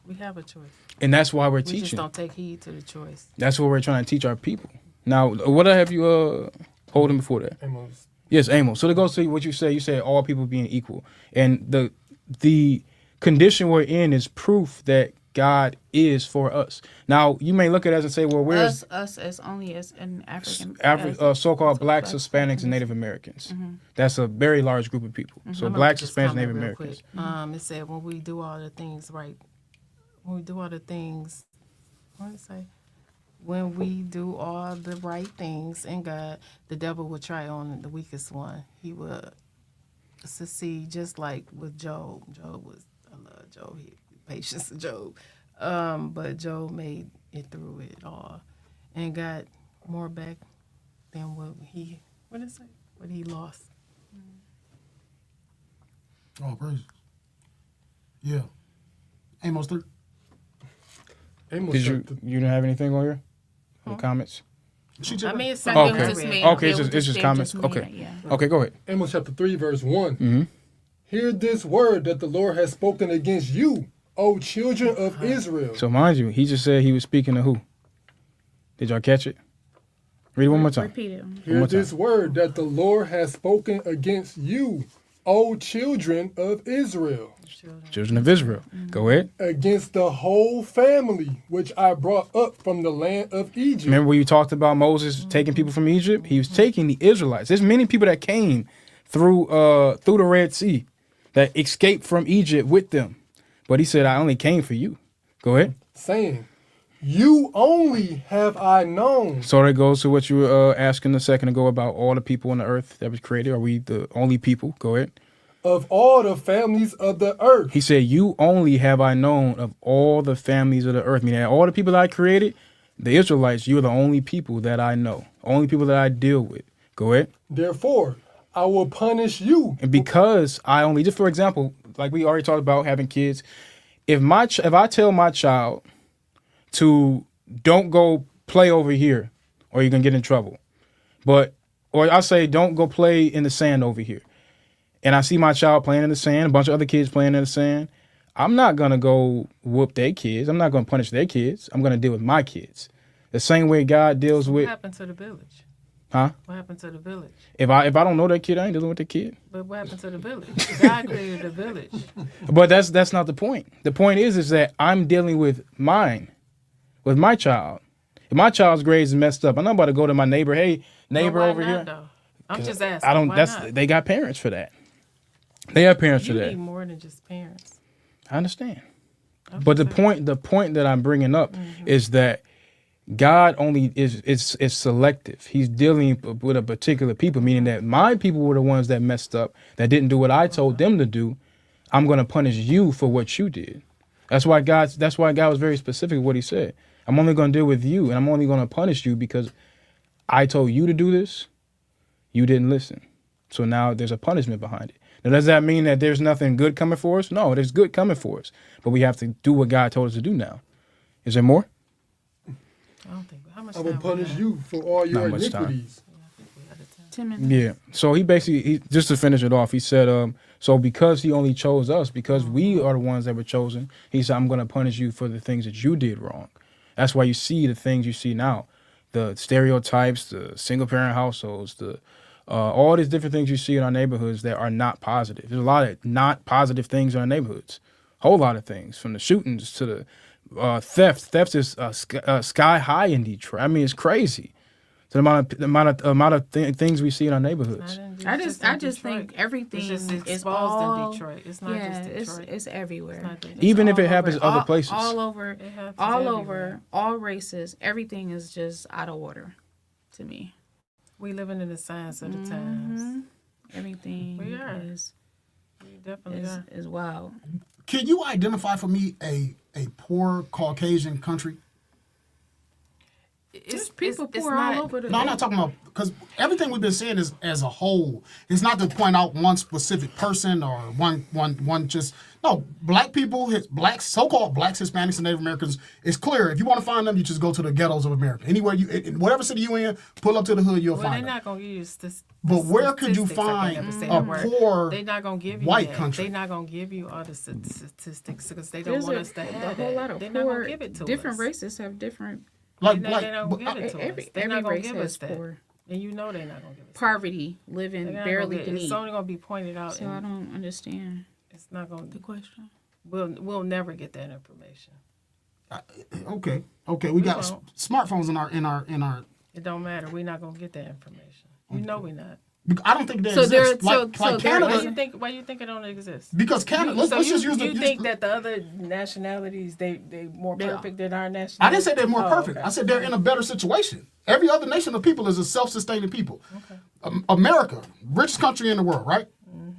We have a choice. And that's why we're We just teaching. don't take heed to the choice. That's what we're trying to teach our people. Now, what I have you holding before that? Amos. Yes, Amos. So to go to what you say, all people being equal. And the condition we're in is proof that God is for us. Now, you may look at us and say, well, where's Us as only as an African. so-called blacks, blacks, Hispanics, and Native Americans. That's a very large group of people. So I'm gonna blacks, just Hispanics, comment Native real Americans. quick. It said when we do all the things right, when we do all the things, what did it say? When we do all the right things in God, the devil will try on the weakest one. He will succeed, just like with Job. I love Job. Patience of Job. But Job made it through it all and got more back than what he lost. Oh, praise. Yeah. Amos 3. Amos Did you chapter- didn't have anything on here? No comments? She just I mean, it's Like, something it was Okay. just read. made- Okay, it it's was just they comments. made Okay. it, yeah. Okay, go ahead. Amos chapter 3, verse 1. Mm-hmm. Hear this word that the Lord has spoken against you, O children of Israel. So mind you, he just said he was speaking to who? Did y'all catch it? Read it one more time. Repeat it. Hear more time. this word that the Lord has spoken against you, O children of Israel, Children of Israel. Go ahead. against the whole family which I brought up from the land of Egypt. Remember when you talked about Moses taking people from Egypt? He was taking the Israelites. There's many people that came through the Red Sea that escaped from Egypt with them. But he said, I only came for you. Go ahead. saying, you only have I known. So that goes to what you were asking a second ago about all the people on the earth that was created. Are we the only people? Go ahead. Of all the families of the earth. He said, you only have I known of all the families of the earth. Meaning all the people that I created, the Israelites, you're the only people that I know. Only people that I deal with. Go ahead. Therefore, I will punish you. And because I only, just for example, like we already talked about having kids, if I tell my child to don't go play over here or you're gonna get in trouble, or I say don't go play in the sand over here, and I see my child playing in the sand, a bunch of other kids playing in the sand, I'm not gonna go whoop their kids. I'm not gonna punish their kids. I'm gonna deal with my kids. The same way God deals What with, happened to the village? huh? What happened to the village? If I don't know that kid, I ain't dealing with the kid. But what happened to the village? God created the village. But that's not the point. The point is that I'm dealing with mine, with my child. If my child's grades is messed up, I'm not about to go to my neighbor. Hey, neighbor But why over not, here. though? I'm just asking. I don't. Why That's not? they got parents for that. They have parents You for that. need more than just parents. I understand. I'm But just saying. the point that I'm bringing up is that God only is selective. He's dealing with a particular people, meaning that my people were the ones that messed up, that didn't do what I told them to do. I'm going to punish you for what you did. That's why God was very specific with what he said. I'm only going to deal with you, and I'm only going to punish you because I told you to do this. You didn't listen. So now there's a punishment behind it. Now, does that mean that there's nothing good coming for us? No, there's good coming for us. But we have to do what God told us to do now. Is there more? I don't think. How much I will time we punish got? you for all your Not much time. iniquities. 10 minutes. Yeah. So he basically, just to finish it off, he said, so because he only chose us, because we are the ones that were chosen, he said, I'm going to punish you for the things that you did wrong. That's why you see the things you see now, the stereotypes, the single parent households, the all these different things you see in our neighborhoods that are not positive. There's a lot of not positive things in our neighborhoods. Whole lot of things, from the shootings to the theft. Theft is sky high in Detroit. I mean, it's crazy. The amount of things we see in our neighborhoods. I just think everything It's just is exposed all in Detroit. It's not just Detroit. it's everywhere. It's not just- Even if all it happens over. other All- places. all over, It happens all everywhere. over, all races. Everything is just out of order to me. We living in the signs of the times. Everything We are. is We definitely are. is wild. Can you identify for me a poor Caucasian country? There's people it's poor not- all over the. No, I'm not talking about, because everything we've been saying is as a whole. It's not to point out one specific person or one just. No, black people, blacks, so-called blacks, Hispanics, and Native Americans. It's clear. If you want to find them, you just go to the ghettos of America. Anywhere in whatever city you in, pull up to the hood, you'll Well, they're find them. not gonna give you But where could you statistics. I find can't ever say a that word. poor They're not gonna give you white that. country? They're not gonna give you all the statistics because they don't There's want a us to a have whole that. lot of They're not poor. gonna give it to Different us. races have different. like They don't but, give it to every us. They're every not gonna race give has us that. poor. And you know they're not gonna give us Poverty, that. living They're not barely gonna can get, eat. it's only gonna be pointed out, So I and don't understand it's not gonna. the question. We'll never get that information. okay, we got won't. smartphones in our. It don't matter. We're not gonna get that information. You know we're not. I don't think they So there- exist. Like so there Canada, is- Why you think it don't exist? because Canada. Let's So just use the. you think that the other nationalities they more They are. perfect than our nationality? I didn't say they're more Oh, perfect. okay. I said they're in a better situation. Every other nation of people is a self-sustaining people. America, richest country in the world, right?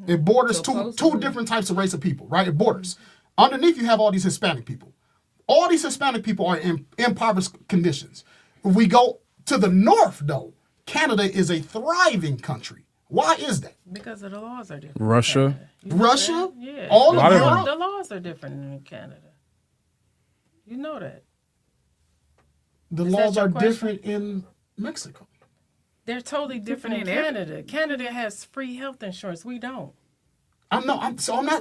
It borders two Supposedly. different types of race of people, right? It borders. Underneath, you have all these Hispanic people. All these Hispanic people are in impoverished conditions. If we go to the north, though, Canada is a thriving country. Why is that? Because of the laws are different. Russia. in Canada. You know Russia, that? Yeah. all A lot of of Europe. The laws are different in Canada. You know that. The Is that laws your are question? different in Mexico. They're totally different in in every- Canada. Canada has free health insurance. We don't. I want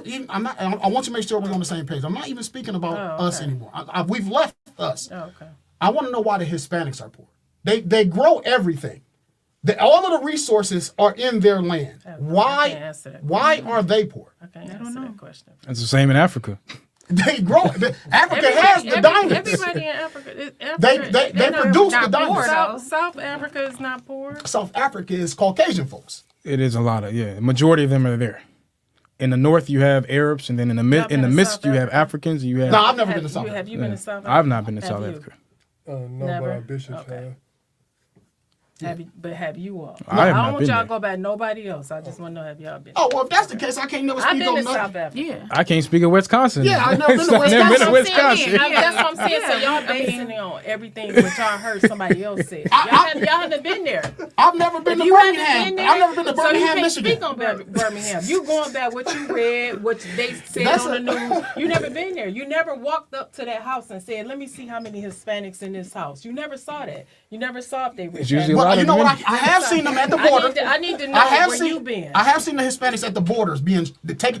you to make sure we're on the same page. I'm not even speaking about Oh, us okay. anymore. We've left us. Oh, okay. I want to know why the Hispanics are poor. They grow everything. All of the resources are in their land. I can't Why? answer that Why are they poor? I can't answer that question. It's the same in Africa. They grow. Africa has the diamonds. Everybody in Africa. They produce the not poor, diamonds. though. South Africa is not poor. South Africa is Caucasian folks. It is a lot of majority of them are there. In the north, you have Arabs, and then in the Y'all been to midst, South you have Africa? Africans. And you have. No, I've never been to South Have Africa. you been to South Africa? I've not been to Have South you? Africa. No, Never? but our bishops Okay. have. Have you all? I have I not don't want been y'all there. to go back nobody else. I just want to know have y'all been. Oh well, if that's the case, I can't never I've speak been on to nothing. South Africa. Yeah. I can't speak of Wisconsin. Yeah, I've never been to I've never been to Wisconsin. Wisconsin. That's what I'm saying. So y'all basing it on everything what y'all heard somebody else say. Y'all haven't been there. I've never been to You haven't Birmingham. been there. I've never been to So you Birmingham, can't Michigan. speak on Birmingham. You going back what you read, what they said That's on the news. You never been there. You never walked up to that house and said, "Let me see how many Hispanics in this house." You never saw that. You never saw if they were. It's usually a Well, lot you of know what? men. I have seen them at the border. I need to know I have where seen. you been. I have seen the Hispanics at the borders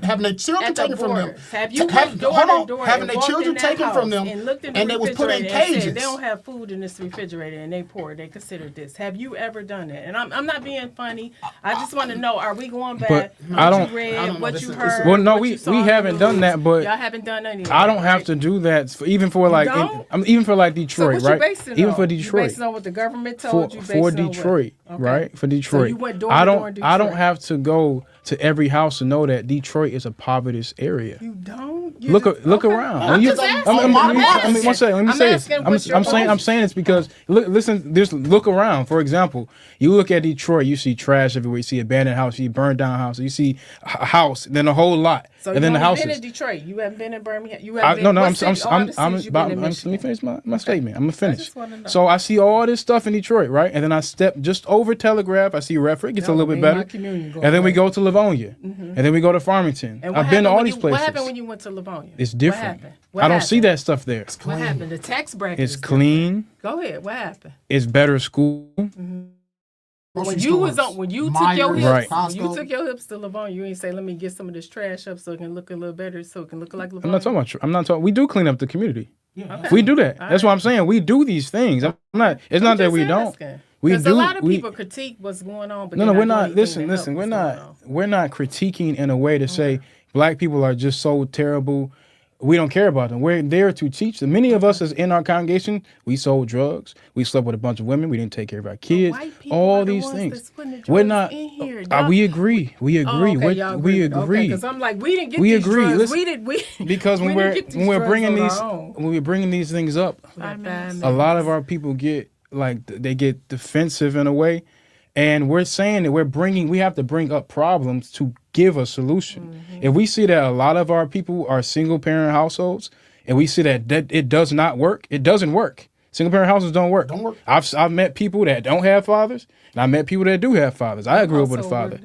having their children At the taken from them. borders. Have you Ta- went door hold to on, door having and their walked children in that taken from house them, and looked in the and they was put in refrigerator and cages. said, they don't have food in this refrigerator and they poor. They consider this. Have you ever done that? And I'm not being funny. I just want to know: are we going back? But what I don't- You read, I don't know. what This you is- heard. Well, no, what we- you saw we on the haven't done news. that, but y'all haven't done any. Of I that, don't have right? to do that even for like don't? even for like So Detroit, what you right? basing it Even on? for You Detroit. basing on what the government told you. For basing on what? Detroit, Okay. right? For Detroit. you went door I to don't door in I don't Detroit. have to go to every house to know that Detroit is a poverty area. You don't. You Look just- look okay. around. I'm When you- just asking. I'm- I'm- I'm I mean, asking. one second. Let me I'm say this. asking what's your I'm question. saying this because listen. Just look around. For example, you look at Detroit. You see trash everywhere. You see abandoned house. You see burned down house. You see a house. Then a whole lot. So and then the you only houses. been in Detroit. You haven't been in Birmingham. You haven't been. No, what I'm city- all the cities you've been in let me Michigan? finish my statement. I'm gonna finish. just wanna know. So I see all this stuff in Detroit, right? And then I step just over Telegraph. I see Redford. It gets a No, little bit me and better. my community go And then we away. go to Livonia. And then we go to Farmington. And what I've been to happened all when these you- places. What happened when you went to Livonia? It's different. What happened? What I don't see happened? that stuff there. What happened? The tax bracket. It's is clean. different. Go ahead. What happened? It's better school. Grocery When you was stores, on, when you took Myers, your hips, Right. when you Costco. took your hips to Livonia, you ain't say, "Let me get some of this trash up so it can look a little better, so it can look like Livonia." I'm not talking about. I'm not talking. We do clean up the community. Okay. We do that. All That's what I'm saying. We do these things. I'm not. It's not that we don't. We Because do. a lot of we, people critique what's going on, but No, they're we're doing not. anything Listen, to listen. help We're what's not. going on. We're not critiquing in a way to say black people are just so terrible. We don't care about them. We're there to teach them. Many of us, as in our congregation, we sold drugs. We slept with a bunch of women. We didn't take care of our kids. White people All are the these ones things. that's putting the We're drugs not. in here. We agree. We agree. Oh, okay, y'all We agree. agree. Because I'm like, we didn't get We these agree. drugs. Listen, We because we when didn't we're get these when we're drugs bringing on these our own. when we're bringing these things up, 5 minutes. a lot of our people get like they get defensive in a way, And we're saying that we have to bring up problems to give a solution. If we see that a lot of our people are single parent households, and we see that it does not work, it doesn't work. Single parent houses don't work. Don't work. I've met people that don't have fathers, and I met people that do have fathers. I grew up with a Also, father.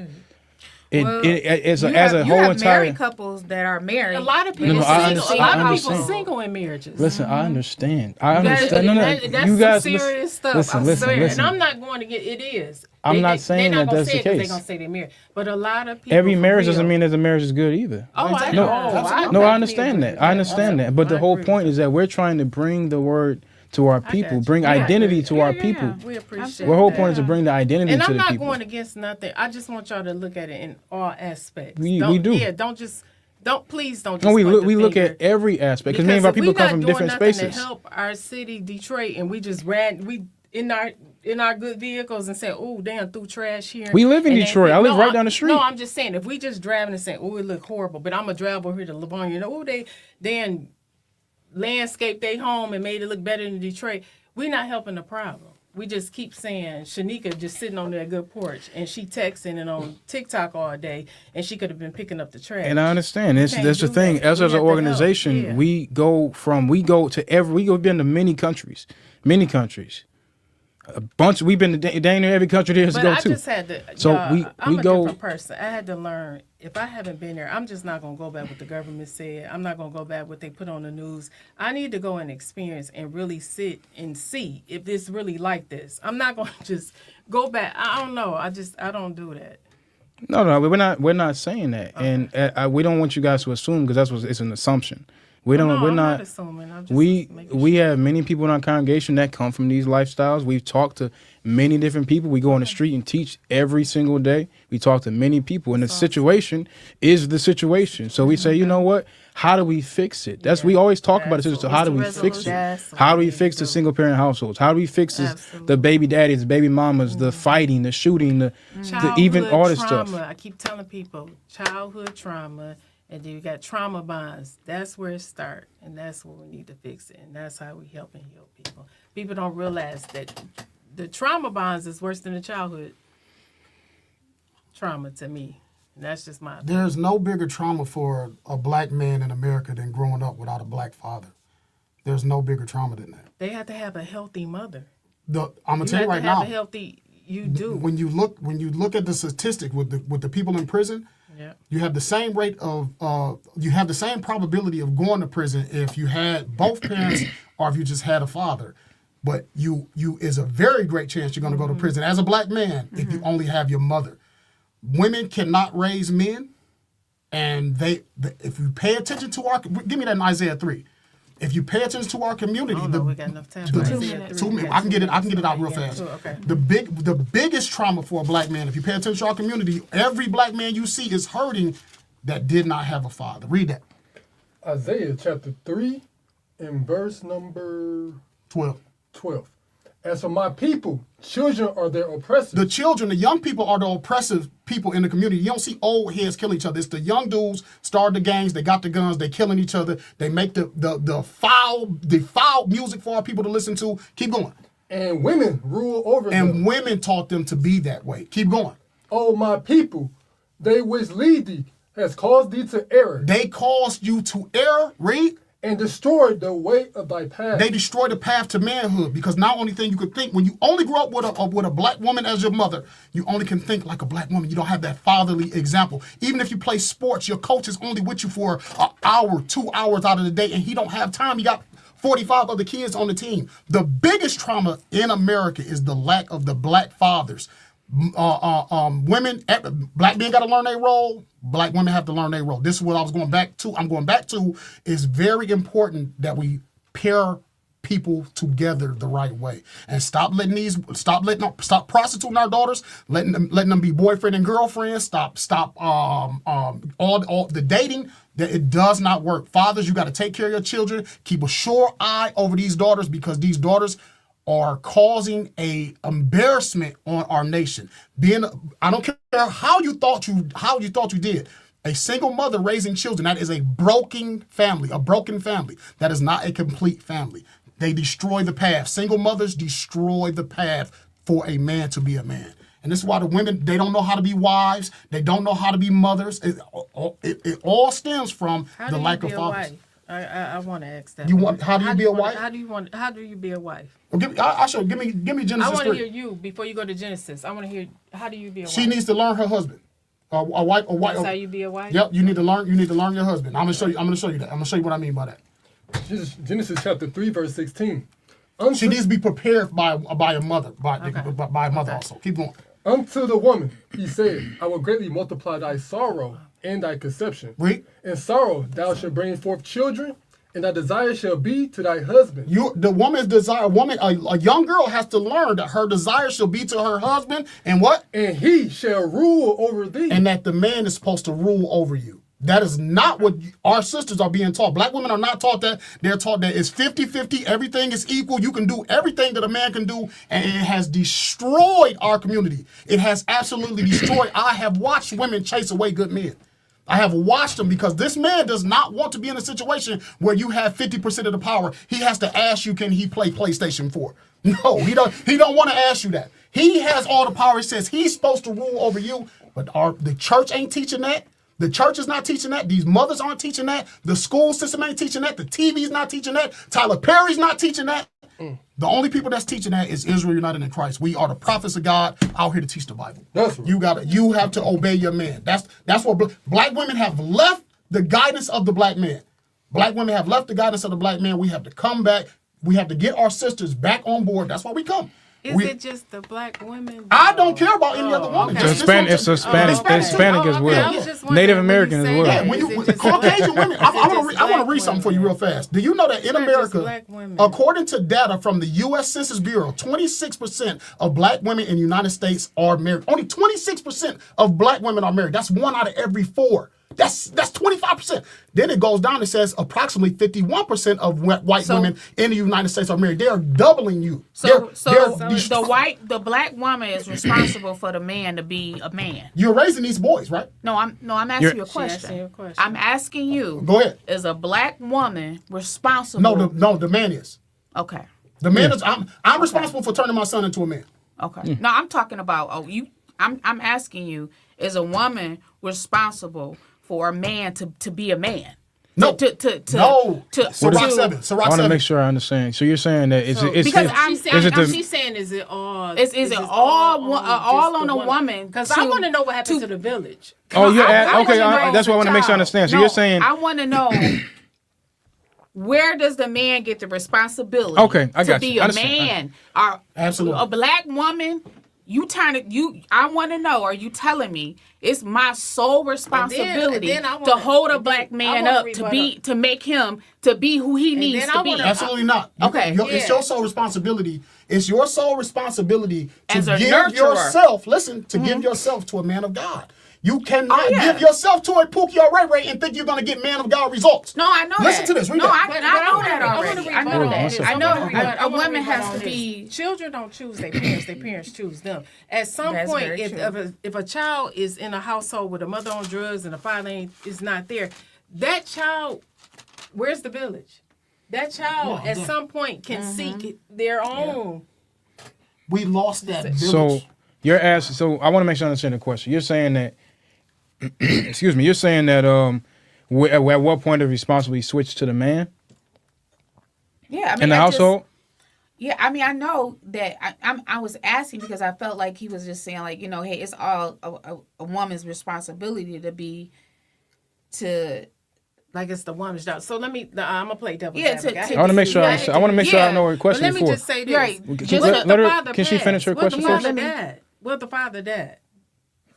Well, As you a have whole entire. married couples that are married. A lot of people No, I single. A understand- lot I of people understand. single in marriages. Listen, I understand. I That- understand. No, that's you guys, some serious stuff. listen, I listen, swear. listen. And I'm not going to get it is. I'm not saying they're not that gonna that's say the it 'cause case. They're gonna say they're married, but a lot of people. Every for marriage real- doesn't mean that the marriage is good either. Oh, I Exactly. know. No, I No, definitely I understand agree that. with I understand that. But the I whole agree point with is that we're trying to bring the word to our people, you. bring Yeah, identity to our yeah. people. that. We appreciate The whole that. point is to bring the identity And to I'm the not people. going against nothing. I just want y'all to look at it in all aspects. We Don't, do. Yeah, please don't just No, we point look, the we look finger. at every aspect because many of our if we people come not from doing different nothing spaces. to help our city, Detroit, and we just ran in our good vehicles and said, "Oh, damn, threw trash here." We live in And then Detroit. I live right down the street. No, I'm just saying, if we just driving and saying, "Oh, it look horrible," but I'm gonna drive over here to Livonia, and oh, they then landscaped their home and made it look better than Detroit. We're not helping the problem. We just keep saying Shanika just sitting on that good porch and she texting and on TikTok all day, and she could have been picking up the trash. And I understand. That's can't the do thing. that. As We an have to help. organization, Yeah. we go been to many countries. A bunch. We've been to dang near every country there is to But go I to. just had to. So I'm we a go- different person. I had to learn. If I haven't been there, I'm just not gonna go back what the government said. I'm not gonna go back what they put on the news. I need to go and experience and really sit and see if it's really like this. I'm not gonna just go back. I don't know. I don't do that. No, we're not saying that, and we don't want you guys to assume because it's an assumption. We don't. No, we're I'm not. not assuming. I'm just We making we sure. have many people in our congregation that come from these lifestyles. We've talked to many different people. We go on the street and teach every single day. We talk to many people, and the situation is the situation. So we say, you know what? How do we fix it? We always talk about it. So Absolutely. how do we What's the fix it? resolution? How do we fix the single parent households? How do we fix the Absolutely. baby daddies, the baby mamas, the fighting, the shooting, the even all this trauma. stuff? I keep telling people childhood trauma, and then you got trauma bonds. That's where it starts, and that's where we need to fix it, and that's how we help and heal people. People don't realize that the trauma bonds is worse than the childhood trauma to me. And that's just my opinion. There's no bigger trauma for a black man in America than growing up without a black father. There's no bigger trauma than that. They have to have a healthy mother. I'm gonna You tell have you right to have now. a healthy. You do. When you look at the statistic with the people in prison, Yeah. you have the same rate of you have the same probability of going to prison if you had both parents or if you just had a father. But you is a very great chance you're going to go to prison as a black man if you only have your mother. Women cannot raise men, and if you pay attention to give me that in Isaiah 3. If you pay attention to our community, I don't know. We got enough time. the- for 2 Isaiah minutes. 3. 2 minutes. Yeah, I can get it. I can get it out Yeah, real fast. Okay. The biggest trauma for a black man, if you pay attention to our community, every black man you see is hurting that did not have a father. Read that. Isaiah chapter 3 and verse number 12. 12. As for my people, children are their oppressors. The children, the young people are the oppressive people in the community. You don't see old heads killing each other. It's the young dudes started the gangs. They got the guns. They killing each other. They make the foul music for our people to listen to. Keep going. And women rule over them. And women taught them to be that way. Keep going. O my people, they which lead thee has caused thee to err They caused you to err. Read. and destroyed the way of thy path. They destroyed the path to manhood because now only thing you could think when you only grew up with a black woman as your mother, you only can think like a black woman. You don't have that fatherly example. Even if you play sports, your coach is only with you for an hour, 2 hours out of the day, and he don't have time. You got 45 other kids on the team. The biggest trauma in America is the lack of the black fathers. Women, black men got to learn their role. Black women have to learn their role. This is what I was going back to. I'm going back to. It's very important that we pair people together the right way and stop prostituting our daughters, letting them be boyfriend and girlfriend. Stop all the dating. That it does not work. Fathers, you got to take care of your children. Keep a sure eye over these daughters because these daughters are causing a embarrassment on our nation. I don't care how you thought you did. A single mother raising children, that is a broken family. That is not a complete family. They destroy the path. Single mothers destroy the path for a man to be a man. And this is why the women, they don't know how to be wives. They don't know how to be mothers. It all stems from How the do lack you of be a fathers. wife? I want to ask that. You one. want- how do you be a wife? How do you be a wife? Well, I'll show you. Give me I Genesis want to hear 3. you before you go to Genesis. I want to hear how do you be a wife? She needs to learn her husband. A wife. That's how you be a wife. Yep, you need to learn your husband. I'm gonna show you that. I'm gonna show you what I mean by that. Genesis chapter 3, verse 16. She needs to be prepared by a mother, by a mother Okay. also. Keep going. Unto the woman, he said, I will greatly multiply thy sorrow and thy conception. Read. In sorrow thou shalt bring forth children, and thy desire shall be to thy husband. The woman's desire, a young girl has to learn that her desire shall be to her husband, and what? And he shall rule over thee. And that the man is supposed to rule over you. That is not what our sisters are being taught. Black women are not taught that. They're taught that it's 50-50. Everything is equal. You can do everything that a man can do. And it has destroyed our community. It has absolutely destroyed. I have watched women chase away good men. I have watched them because this man does not want to be in a situation where you have 50% of the power. He has to ask you, can he play PlayStation 4? No, he don't want to ask you that. He has all the power. He says he's supposed to rule over you. But the church ain't teaching that. The church is not teaching that. These mothers aren't teaching that. The school system ain't teaching that. The TV's not teaching that. Tyler Perry's not teaching that. The only people that's teaching that is Israel United in Christ. We are the prophets of God out here to teach the Bible. That's right. You have to obey your man. That's what black women have left the guidance of the black man. Black women have left the guidance of the black man. We have to come back. We have to get our sisters back on board. That's why we come. Is it just the black women? I don't care about any other woman. okay. It's Hispanic as well. Native American as well. Yeah, when Caucasian women, I want to read something for you real fast. Do you know that in not just America, black women. according to data from the U.S. Census Bureau, 26% of black women in the United States are married. Only 26% of black women are married. That's 1 out of every 4. That's 25%. Then it goes down and says approximately 51% of white women in the United States are married. They are doubling you. The black woman is responsible for the man to be a man. You're raising these boys, right? No, I'm asking you a question. asking you a question. I'm asking you. Go ahead. Is a black woman responsible? No, the man is. Okay. The man is. I'm responsible for turning my son into a man. Okay. No, I'm talking about. I'm asking you. Is a woman responsible for a man to be a man? No. No. Sirach 7. I Sirach want to 7. make sure I understand. So you're saying that it's because She's saying, is it all? Is it all on a woman? Because I want to know what happened to the village. oh, you're I okay. wanna know That's what I want to make sure I understand. So you're saying I want to know where does the man get the responsibility? Okay, I to got be you. I a understand. man? Absolutely. A black woman. I want to know. Are you telling me it's my sole responsibility then I to wanna- hold a and black then man I up wanna to make him to be who he needs then to I be? wanna- Absolutely not. Okay. It's your sole responsibility. It's your sole responsibility to As a give nurturer. yourself. Listen, to give yourself to a man of God. You cannot yeah. give yourself to a Pookie or Ray Ray and think you're going to get man of God results. No, I know Listen that. to this. Read No, that. I know that I wanna already. read I know more on that. this. I know I wanna read a more woman on has to this. be. Children don't choose their parents; their parents choose them. At some That's point, very if a child is in a household with a mother on drugs and a father is not there, that child, where's the village? That child at some point can seek their own. We lost that village. so. You're asking. So I want to make sure I understand the question. You're saying that. Excuse me. You're saying that at what point of responsibility switched to the man Yeah, I mean, in the household? Yeah, I mean, I know that I was asking because I felt like he was just saying, like, hey, it's all a woman's responsibility to Like it's the woman's job. So I'm gonna play devil's Yeah, advocate. I want to make sure. I want to make sure I know what the But question let is me for. just say this. Right. Can she finish her question first? Well, the father died.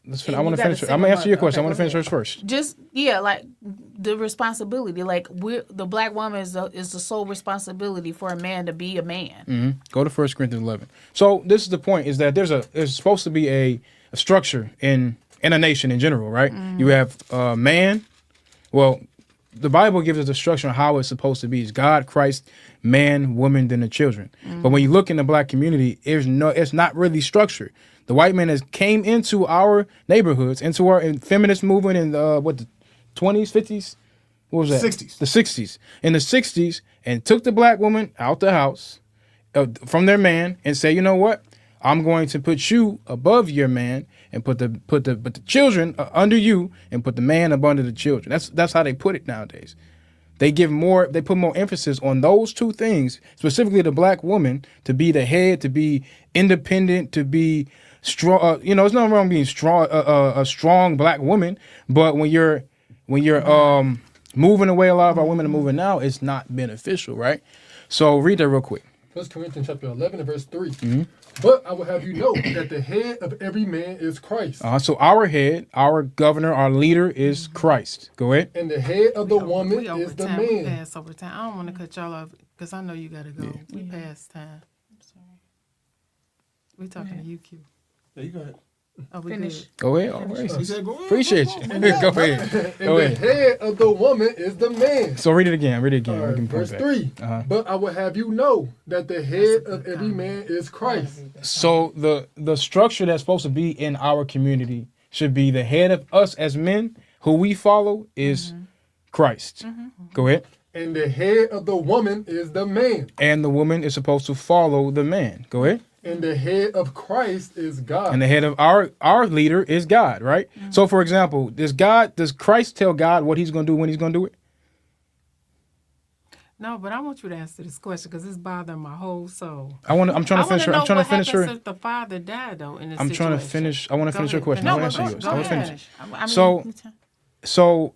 I want to finish. I'm gonna answer your question. I want to finish hers first. just like the responsibility, like the black woman is the sole responsibility for a man to be a man. Go to 1 Corinthians 11. So this is the point: is that there's supposed to be a structure in a nation in general, right? You have man. Well, the Bible gives us the structure on how it's supposed to be: is God, Christ, man, woman, then the children. But when you look in the black community, it's not really structured. The white man came into our neighborhoods, into our feminist movement in the 20s, 50s. What was that? 60s. The 60s. In the 60s, and took the black woman out the house from their man and say, you know what? I'm going to put you above your man and put the children under you and put the man up under the children. That's how they put it nowadays. They put more emphasis on those two things, specifically the black woman to be the head, to be independent, to be strong. There's nothing wrong being strong, a strong black woman. But when you're moving away, a lot of our women are moving now, it's not beneficial, right? So read that real quick. 1 Corinthians chapter 11 and verse 3. But I will have you know that the head of every man is Christ. So our head, our governor, our leader is Christ. Go ahead. And the head of the woman We is the overtime. We man. pass over time. I don't want to cut y'all off because I know you got to go. We pass time. I'm sorry. We talking to you, Q. Yeah, you go ahead. Oh, we Finish. good. Go ahead. All right. He said, "Go ahead." Appreciate you. Go ahead. And Go the ahead. head of the woman is the man. So read it again. Read it again. All We right, can put verse it back. 3. But I will have you know that the head of every man is Christ. So the structure that's supposed to be in our community should be the head of us as men, who we follow is Christ. Go ahead. And the head of the woman is the man. And the woman is supposed to follow the man. Go ahead. And the head of Christ is God. And the head of our leader is God, right? So for example, does Christ tell God what he's going to do when he's going to do it? No, but I want you to answer this question because it's bothering my whole soul. I'm trying to finish her. I'm trying to finish her. If the father died though in this I'm trying to situation? finish. I want to Go finish her ahead. question. No, I want to go- answer yours. go I want to ahead. finish. I mean, So- So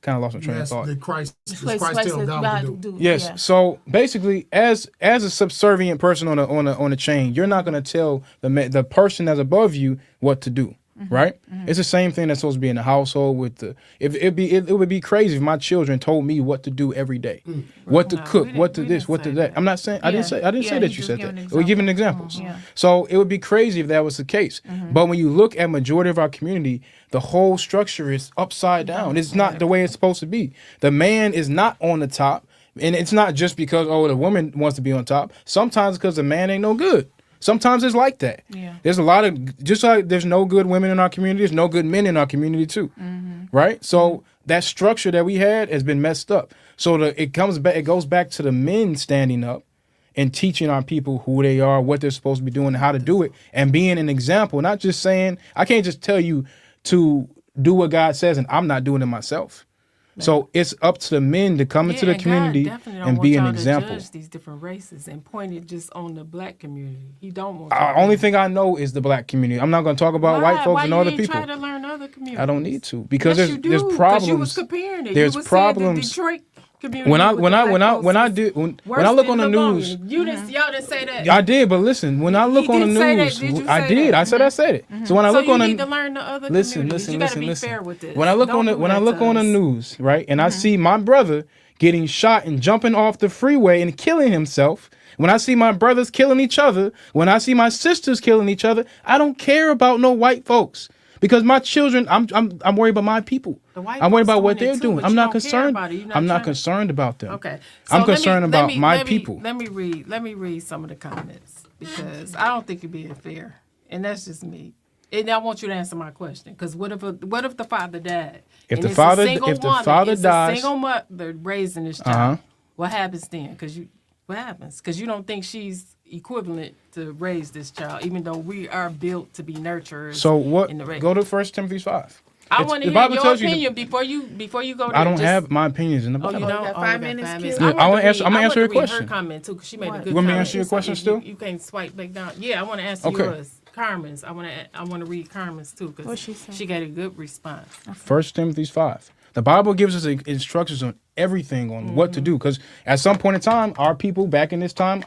kind of lost my train of Yes, thought. did Christ place tell God what to do? Yes. Yeah. So basically, as a subservient person on a chain, you're not going to tell the person that's above you what to do, right? It's the same thing that's supposed to be in the household with the. It would be crazy if my children told me what to do every day, what to No, cook, we what to didn't- we this, didn't what to say that. that. I'm not saying I didn't say Yeah, that he you just said gave that. an We're giving example. examples. Yeah. So it would be crazy if that was the case. But when you look at majority of our community, the whole structure is upside down. It's not the way it's supposed to be. The man is not on the top. And it's not just because, the woman wants to be on top. Sometimes because the man ain't no good. Sometimes it's like that. Yeah. There's a lot of, just like there's no good women in our community, there's no good men in our community too. Right? So that structure that we had has been messed up. So it goes back to the men standing up and teaching our people who they are, what they're supposed to be doing, and how to do it, and being an example, not just saying, I can't just tell you to do what God says and I'm not doing it myself. So it's up to the men to come into the and God community definitely don't and want be an y'all to example. judge these different races and point it just on the black community. He don't want. Only thing I know is the black community. I'm not going to talk about white folks and other people. Try to learn other communities? I don't need to because Yes, you do, there's 'cause problems. You was comparing it. There's you was problems. Saying the Detroit community When I with when the I black when I folks when I is did when worse I look than on the Livonia. news, You didn't. Y'all didn't say that. I did. But listen, when I look on the did say that. news, Did you I say did. that? I said it. So when I So look you on need the to learn the other listen, communities. listen, You gotta listen, be listen. fair with this. When I look Don't on the do when I that look to on the us. news, right, and I see my brother getting shot and jumping off the freeway and killing himself. When I see my brothers killing each other, when I see my sisters killing each other, I don't care about no white folks because my children. I'm worried about my people. The white I'm worried folks about what doing it they're too, doing. but I'm you not don't care concerned. about it. You're not I'm not trying to- concerned about them. Okay. I'm let me- concerned let about me- my let me- people. Let me read some of the comments because I don't think you're being fair, and that's just me. And I want you to answer my question because what if the father died? If And the it's father- a single if the woman, father it's dies- a single mother raising this child. What happens then? What happens? Because you don't think she's equivalent to raise this child, even though we are built to be nurturers. So what? In the Go to 1 Timothy 5. I It's- want the to hear Bible your tells you the- opinion before you go there. I don't Just- have my opinions in the Oh, Bible. you don't? got Oh, 5 we got minutes, 5 Q? minutes. Yeah, I wanna want to answer- I'm gonna answer your read her question. comment too, because she made a good You want me to comment. answer your question If still? You can't swipe back down. Yeah, I want to answer Okay. yours. Carmen's. I want to read Carmen's too because What'd she say? she got a good response. 1 Timothy 5. The Bible gives us instructions on everything on what to do. Because at some point in time, our people back in this time,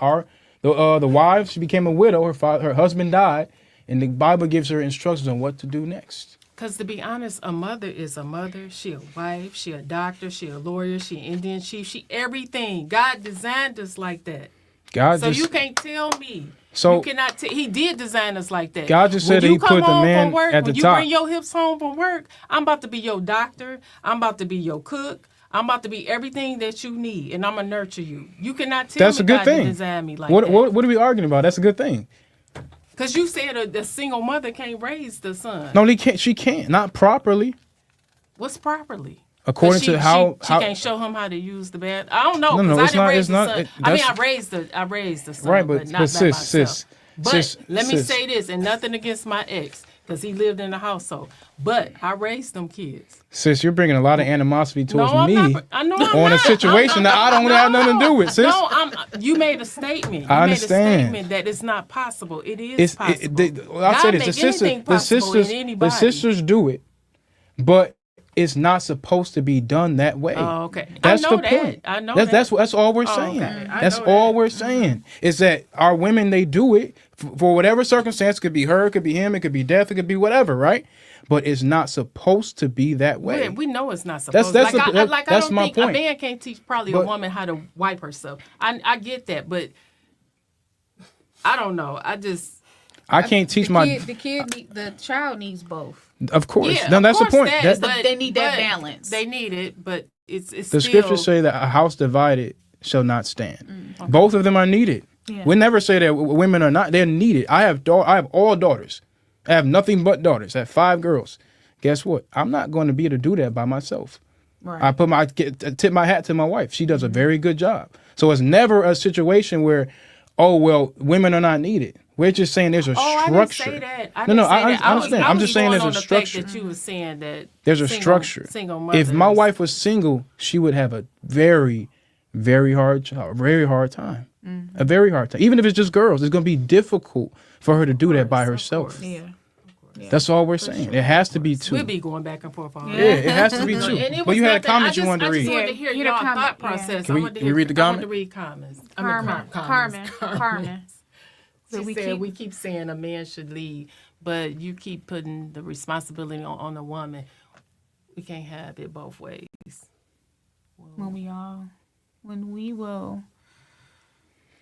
the wife, she became a widow. Her husband died, and the Bible gives her instructions on what to do next. Because to be honest, a mother is a mother. She a wife. She a doctor. She a lawyer. She an Indian chief. She everything. God designed us like that. God So just you can't tell me. So- you cannot. He did design us like that. God just When said you he come put the home man from work, at when the you top. bring your hips home from work, I'm about to be your doctor. I'm about to be your cook. I'm about to be everything that you need, and I'm gonna nurture you. You cannot tell That's me a good God thing. didn't design me like what, that. what are we arguing about? That's a good thing. Because you said a single mother can't raise the son. No, he can't. She can't. Not properly. What's properly? According 'Cause to how she can't show him how to use the bed. I don't know. No, 'cause no, I it's didn't not- raise it's the not- son. it- I mean, that's- I raised the son, right, but but not by sis, myself. But let me say this, and nothing against my ex, because he lived in the household. But I raised them kids. Sis, you're bringing a lot of animosity towards me I know I'm on not. a situation that I don't have nothing to do with, sis. No, you made a statement. You I made understand. a statement that it's not possible. It is possible. I'll say God this: make anything possible in the anybody. sisters do it, but it's not supposed to be done that way. Oh, okay. That's I know the that. point. I know that's that. that's all we're saying. okay. I That's know all that. we're saying. Is that our women, they do it for whatever circumstance. It could be her, it could be him, it could be death, it could be whatever, right? But it's not supposed to be that way. We know it's not supposed. That's I that's don't my think point. a man can't teach probably But- a woman how to wipe herself. I get that, but I don't know. I can't teach my. The child needs both. Of course, Yeah, no, of that's the course point. that, That- They need that but balance. They need it, but it's the still, scriptures say that a house divided shall not stand. Both of them are needed. Yeah. We never say that women are not. They're needed. I have all daughters. I have nothing but daughters. I have 5 girls. Guess what? I'm not going to be able to do that by myself. Right. I tip my hat to my wife. She does a very good job. So it's never a situation where, oh well, women are not needed. We're just saying there's a I structure. didn't say that. I No, didn't say I that. understand. I'm just saying going there's a on the structure. fact that you was saying that There's a single- structure. Single mothers. If my wife was single, she would have a very, very hard job, very hard time. A very hard time. Even if it's just girls, it's going to be difficult for her to do that by herself. Yeah. That's all we're saying. It has to be two. we'll be going back and forth on Yeah, that. it has to be And two. it But was you had a nothing- comment you wanted to I read. just wanted to hear Yeah, your comment, thought yeah. process. Can I we- wanted to can we read the I wanted comment? to read comments. Carmen. She we said keep- we keep saying a man should lead, but you keep putting the responsibility on the woman. We can't have it both ways. When we will.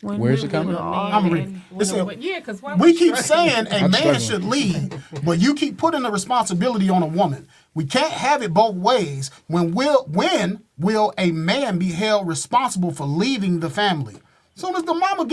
Where's the comment? I'm reading. Listen, Yeah, because we keep saying a I'm man struggling. should lead, but you keep putting the responsibility on a woman. We can't have it both ways. When will a man be held responsible for leaving the family? Soon as the mama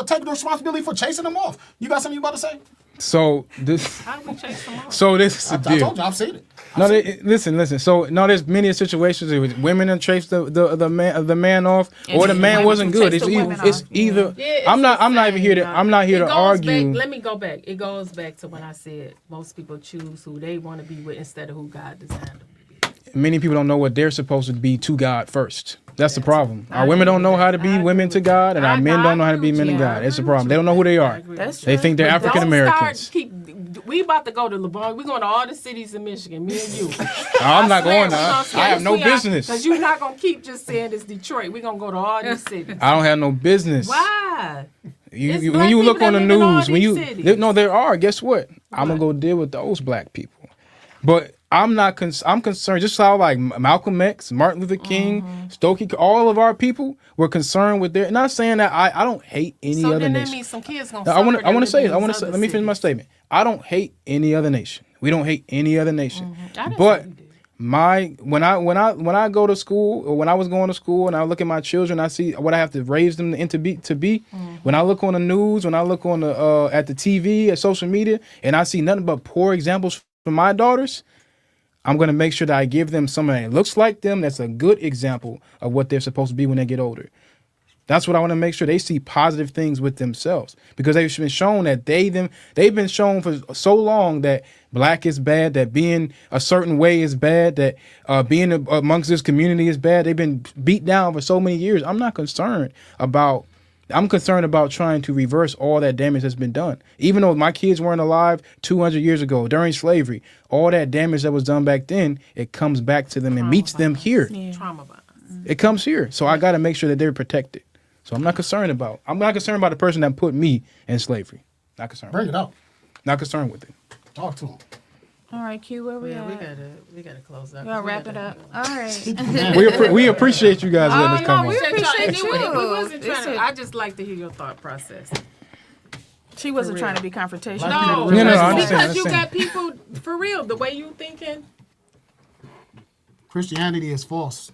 take the responsibility for chasing them off. You got something you about to say? So this, How do we chase them off? so this is the I deal. told you, I've seen it. No, listen. So no, there's many situations where women have chased the man off, or the man women wasn't good. chase It's the either, women it's off. either. Yeah, it's I'm not the even here to. same, I'm not here It to goes argue. Back, let me go back. It goes back to when I said most people choose who they want to be with instead of who God designed them to be. Many people don't know what they're supposed to be to God first. That's the problem. Our women don't know how to be women to God, and our men don't know how to be men to God. It's the problem. They don't know who they are. That's They think they're African Americans. We about to go to LeBron. We're going to all the cities in Michigan, me and you. I'm not going there. I have no Because business. you're not going to keep just saying it's Detroit. We're going to go to all these cities. I don't have no business. Why? It's When black you look people on the that live in all news, when these you cities. no, there are. Guess what? I'm gonna go deal with those black people. But I'm not. I'm concerned. Just how like Malcolm X, Martin Luther King, Mm-hmm. Stokely, all of our people were concerned with their. Not saying that I don't hate any So other then that nation. means some kids going to I want to say it. Let me finish my statement. I don't hate any other nation. We don't hate any other nation. Mm-hmm. I didn't But say you did. when I go to school, or when I was going to school and I look at my children, I see what I have to raise them to be. Mm-hmm. When I look on the news, when I look on the at the TV, at social media, and I see nothing but poor examples from my daughters, I'm gonna make sure that I give them something that looks like them. That's a good example of what they're supposed to be when they get older. That's what I want to make sure they see positive things with themselves, because they've been shown that they've been shown for so long that black is bad, that being a certain way is bad, that being amongst this community is bad. They've been beat down for so many years. I'm concerned about trying to reverse all that damage that's been done. Even though my kids weren't alive 200 years ago during slavery, all that damage that was done back then, it comes back to them and meets them here. Trauma bonds. It comes here. So I got to make sure that they're protected. So I'm not concerned about the person that put me in slavery. Not concerned. Bring it out. Not concerned with it. Talk to him. All right, Q, where we Yeah, at? we gotta close out. We gotta wrap it up. All right. We appreciate you guys letting us no, come we on. appreciate you. We wasn't trying It's to, a- I just like to hear your thought process. She wasn't trying to be confrontational. No, No, I because understand, you I got people for real. The way you thinking, Christianity is false.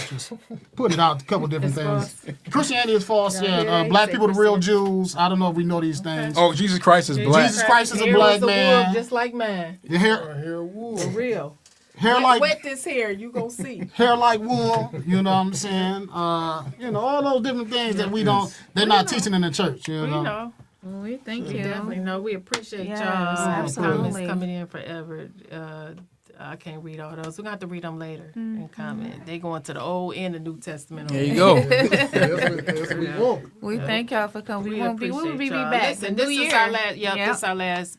Just putting it out a couple different things. Christianity is false. Yeah, he black said people, the real Jews. I don't know if we know these things. Oh, Jesus Christ is black. Jesus Christ is a hair black was man. wolf just like mine. Your hair, Hair wool. For real. hair like Wet this hair, you gonna see. hair like wool. You know what I'm saying? All those different things that we don't. They're not teaching in the church. You We know. know. Well, we thank We you. definitely know. We appreciate Yes, y'all absolutely. comments coming in forever. I can't read all those. We're going to have to read them later and comment. They go into the Old and the New Testament. There you go. That's what we want. We thank y'all for coming. We won't be appreciate y'all. back. Listen, The this new is year. our last. Yeah, Yep. this is our last.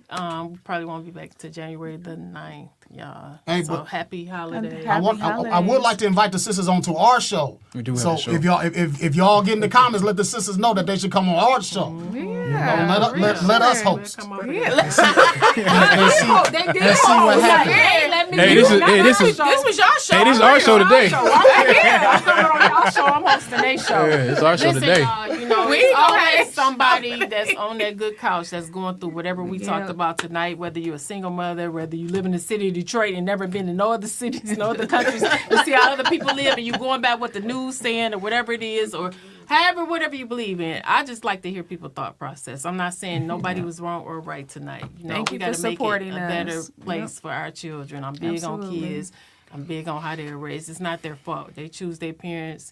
We probably won't be back to January the 9th, y'all. Hey, So but- happy holidays. Happy I would holidays. like to invite the sisters onto our show. We do have So a show. if y'all get in the comments, let the sisters know that they should come on our show. Yeah. Let us host. Come over Yeah. here. Let's see They did see what host. happens. Hey, let me Hey, do this is it. hey, this is This was your show. hey, this is our show today. I'm coming on y'all show. I'm hosting their show. Yeah, it's our show Listen, today. y'all, you know, We it's gonna always have- somebody that's on that good couch that's going through whatever we talked Yeah. about tonight, whether you're a single mother, whether you live in the city of Detroit and never been to no other cities, no other countries, to see how other people live, and you going back what the news saying or whatever it is, or whatever you believe in. I just like to hear people's thought process. I'm not saying nobody was wrong or right tonight. You know, Thank we you got for to make it supporting a better us. place for our children. I'm big on Absolutely. kids. I'm big on how they're raised. It's not their fault. They choose their parents.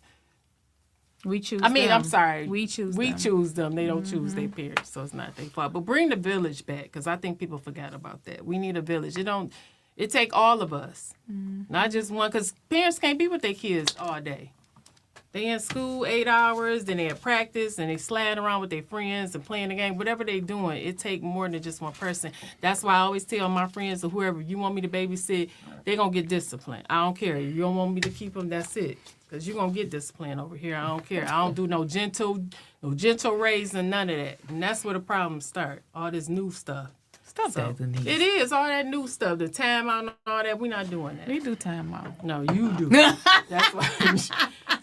We choose. I mean, them. I'm sorry. We choose. We them. choose them. They don't choose their parents, so it's not their fault. But bring the village back, because I think people forgot about that. We need a village. It take all of us, not just one. Because parents can't be with their kids all day. They in school 8 hours, then they at practice, and they sliding around with their friends and playing the game. Whatever they doing, it take more than just one person. That's why I always tell my friends or whoever, you want me to babysit, they gonna get disciplined. I don't care. You don't want me to keep them, that's it. Because you're going to get discipline over here. I don't care. I don't do no gentle raising, none of that. And that's where the problems start. All this new stuff. Stop So, that, Denise. it is all that new stuff. The time out and all that. We're not doing that. We do time out. No, you do. That's why.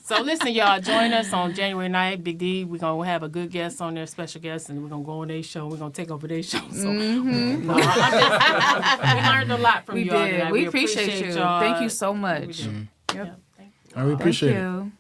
So listen, y'all. Join us on January 9th. Big D. We're going to have a good guest on there, special guest, and we're going to go on their show. We're going to take over their show. So no, I'm just, we learned a lot from We y'all did. tonight. We appreciate you. y'all. Thank you so much. Yeah, thank you. All right, we Thank appreciate it. you.